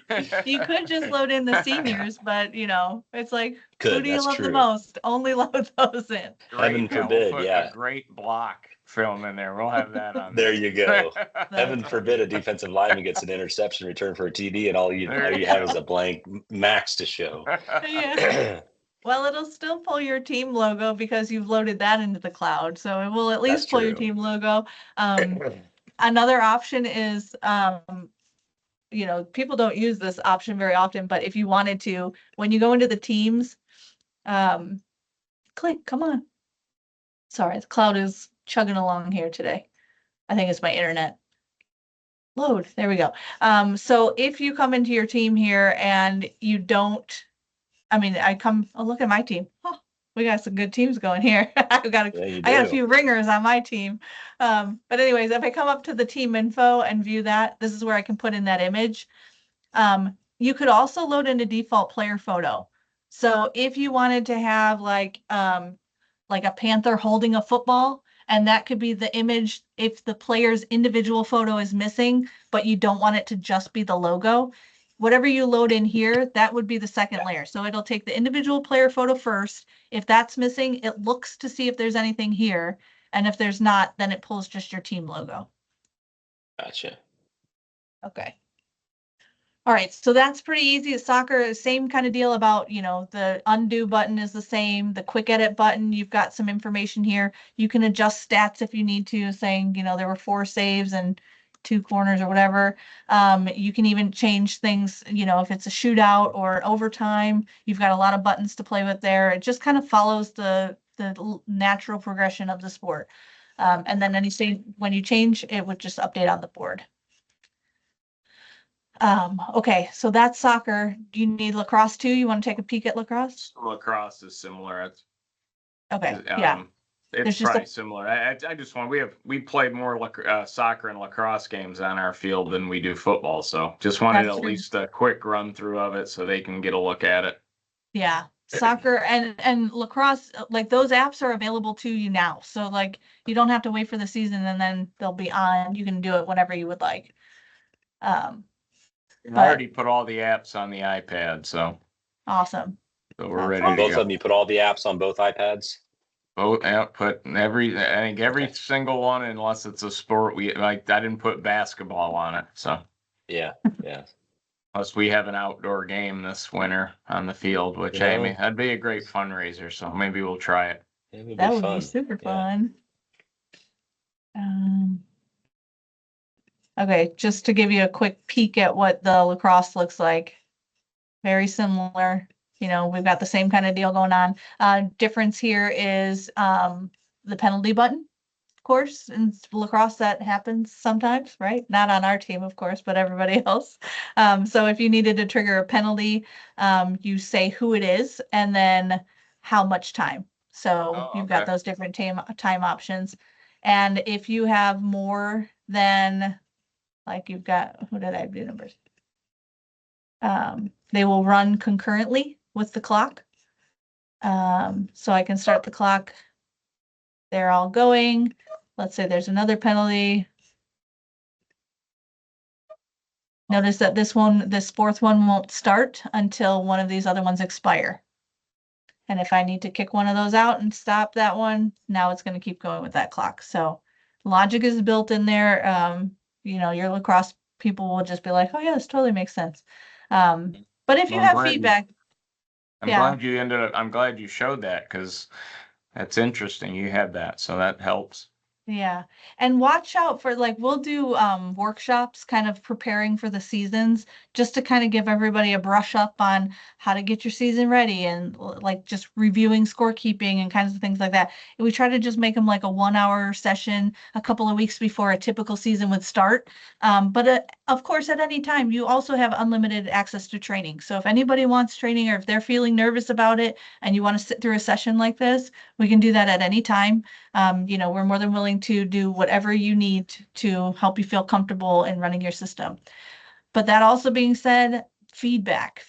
You could just load in the seniors, but it's like, who Good, do you that's love the true. most? Only load those in. Heaven Great, forbid, we'll put yeah. a great block film in there. We'll have that on There there. you go. Heaven That's forbid a defensive lineman gets an interception return for a TD, and all you have is a blank max to show. Yeah. Well, it'll still pull your team logo because you've loaded that into the cloud. So it will at least That's pull your true. team logo. Another option is, people don't use this option very often, but if you wanted to, when you go into the teams, click, come on. Sorry, the cloud is chugging along here today. I think it's my internet. Load, there we go. So if you come into your team here and you don't, look at my team. Oh, we got some good teams going here. I got a few ringers on my team. But anyways, if I come up to the team info and view that, this is where I can put in that image. You could also load in a default player photo. So if you wanted to have like a panther holding a football And that could be the image if the player's individual photo is missing, but you don't want it to just be the logo. Whatever you load in here, that would be the second layer. So it'll take the individual player photo first. If that's missing, it looks to see if there's anything here. And if there's not, then it pulls just your team logo. Gotcha. Okay. All right, so that's pretty easy. Soccer, same kind of deal about, you know, the undo button is the same. The quick edit button, you've got some information here. You can adjust stats if you need to, saying, you know, there were 4 saves and 2 corners or whatever. You can even change things, you know, if it's a shootout or overtime, you've got a lot of buttons to play with there. It just kind of follows the natural progression of the sport. And then anything, when you change, it would just update on the board. Okay, so that's soccer. Do you need lacrosse too? You want to take a peek at lacrosse? Lacrosse is similar. Okay, yeah. It's There's just probably similar. I just want, we play more soccer and lacrosse games on our field than we do football. So just wanted That's at true. least a quick run through of it so they can get a look at it. Yeah, soccer and lacrosse, like those apps are available to you now. So like you don't have to wait for the season and then they'll be on. You can do it whenever you would like. I already put all the apps on the iPad, so Awesome. we're That's ready On to both go. of them, you put all the apps on both iPads? Both, yeah, I think every single one, unless it's a sport I didn't put basketball on it, so. Yeah, yeah. Plus we have an outdoor game this winter on the field, which I mean, that'd be a great fundraiser, so maybe we'll try it. It would That be would fun. be super Yeah. fun. Okay, just to give you a quick peek at what the lacrosse looks like. Very similar. You know, we've got the same kind of deal going on. Difference here is the penalty button. Of course, in lacrosse that happens sometimes, right? Not on our team, of course, but everybody else. So if you needed to trigger a penalty, you say who it is and then how much time. So you've got those different time options. And if you have more than, like you've got, who did I do numbers? They will run concurrently with the clock. So I can start the clock. They're all going. Let's say there's another penalty. Notice that this 4th one won't start until one of these other ones expire. And if I need to kick one of those out and stop that one, now it's going to keep going with that clock. So logic is built in there. You know, your lacrosse people will just be like, oh yeah, this totally makes sense. But if you have feedback, I'm glad you showed that because that's interesting. You have that, so that helps. Yeah. And watch out for, like, we'll do workshops kind of preparing for the seasons just to kind of give everybody a brush up on how to get your season ready and like just reviewing scorekeeping and kinds of things like that. And we try to just make them like a 1-hour session a couple of weeks before a typical season would start. But of course, at any time, you also have unlimited access to training. So if anybody wants training or if they're feeling nervous about it and you want to sit through a session like this, we can do that at any time. You know, we're more than willing to do whatever you need to help you feel comfortable in running your system. But that also being said, feedback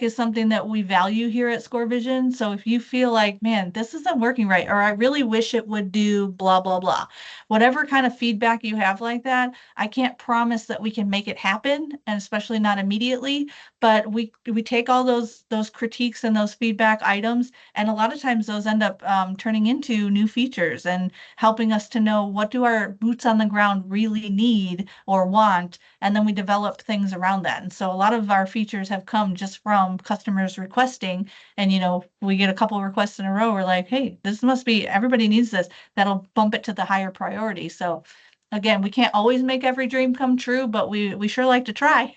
is something that we value here at Scorevision. So if you feel like, man, this isn't working right, or I really wish it would do blah, blah, blah, whatever kind of feedback you have like that, I can't promise that we can make it happen, and especially not immediately, but we take all those critiques and those feedback items, and a lot of times those end up turning into new features and helping us to know what do our boots on the ground really need or want, and then we develop things around that. And so a lot of our features have come just from customers requesting, and you know, we get a couple of requests in a row, we're like, hey, this must be, everybody needs this. That'll bump it to the higher priority. So again, we can't always make every dream come true, but we sure like to try.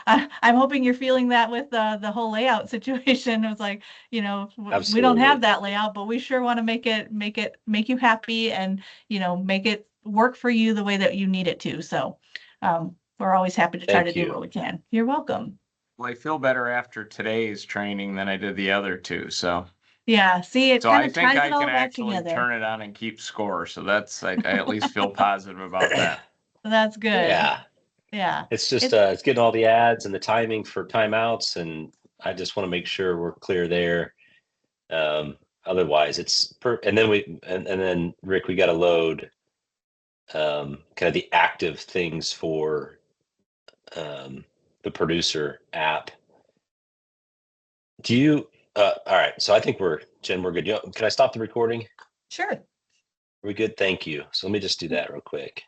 I'm hoping you're feeling that with the whole layout situation. It was like, you know, we don't have that layout, but we sure want to make you happy and, you know, make it work for you the way that you need it to. So we're always happy to try to do what we can. You're welcome. Well, I feel better after today's training than I did the other two, so. Yeah, see, it kind of ties it all back together. I think I can actually turn it on and keep score, so that's, I at least feel positive about that. That's good. Yeah. It's just it's getting all the ads and the timing for timeouts, and I just want to make sure we're clear there. otherwise it's and then Rick, we got to load kind of the active things for the producer app. Do you all right, so I think Jen, we're good. Can I stop the recording? Sure. Are we good? Thank you. So let me just do that real quick.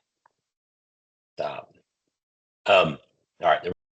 Stop. All right.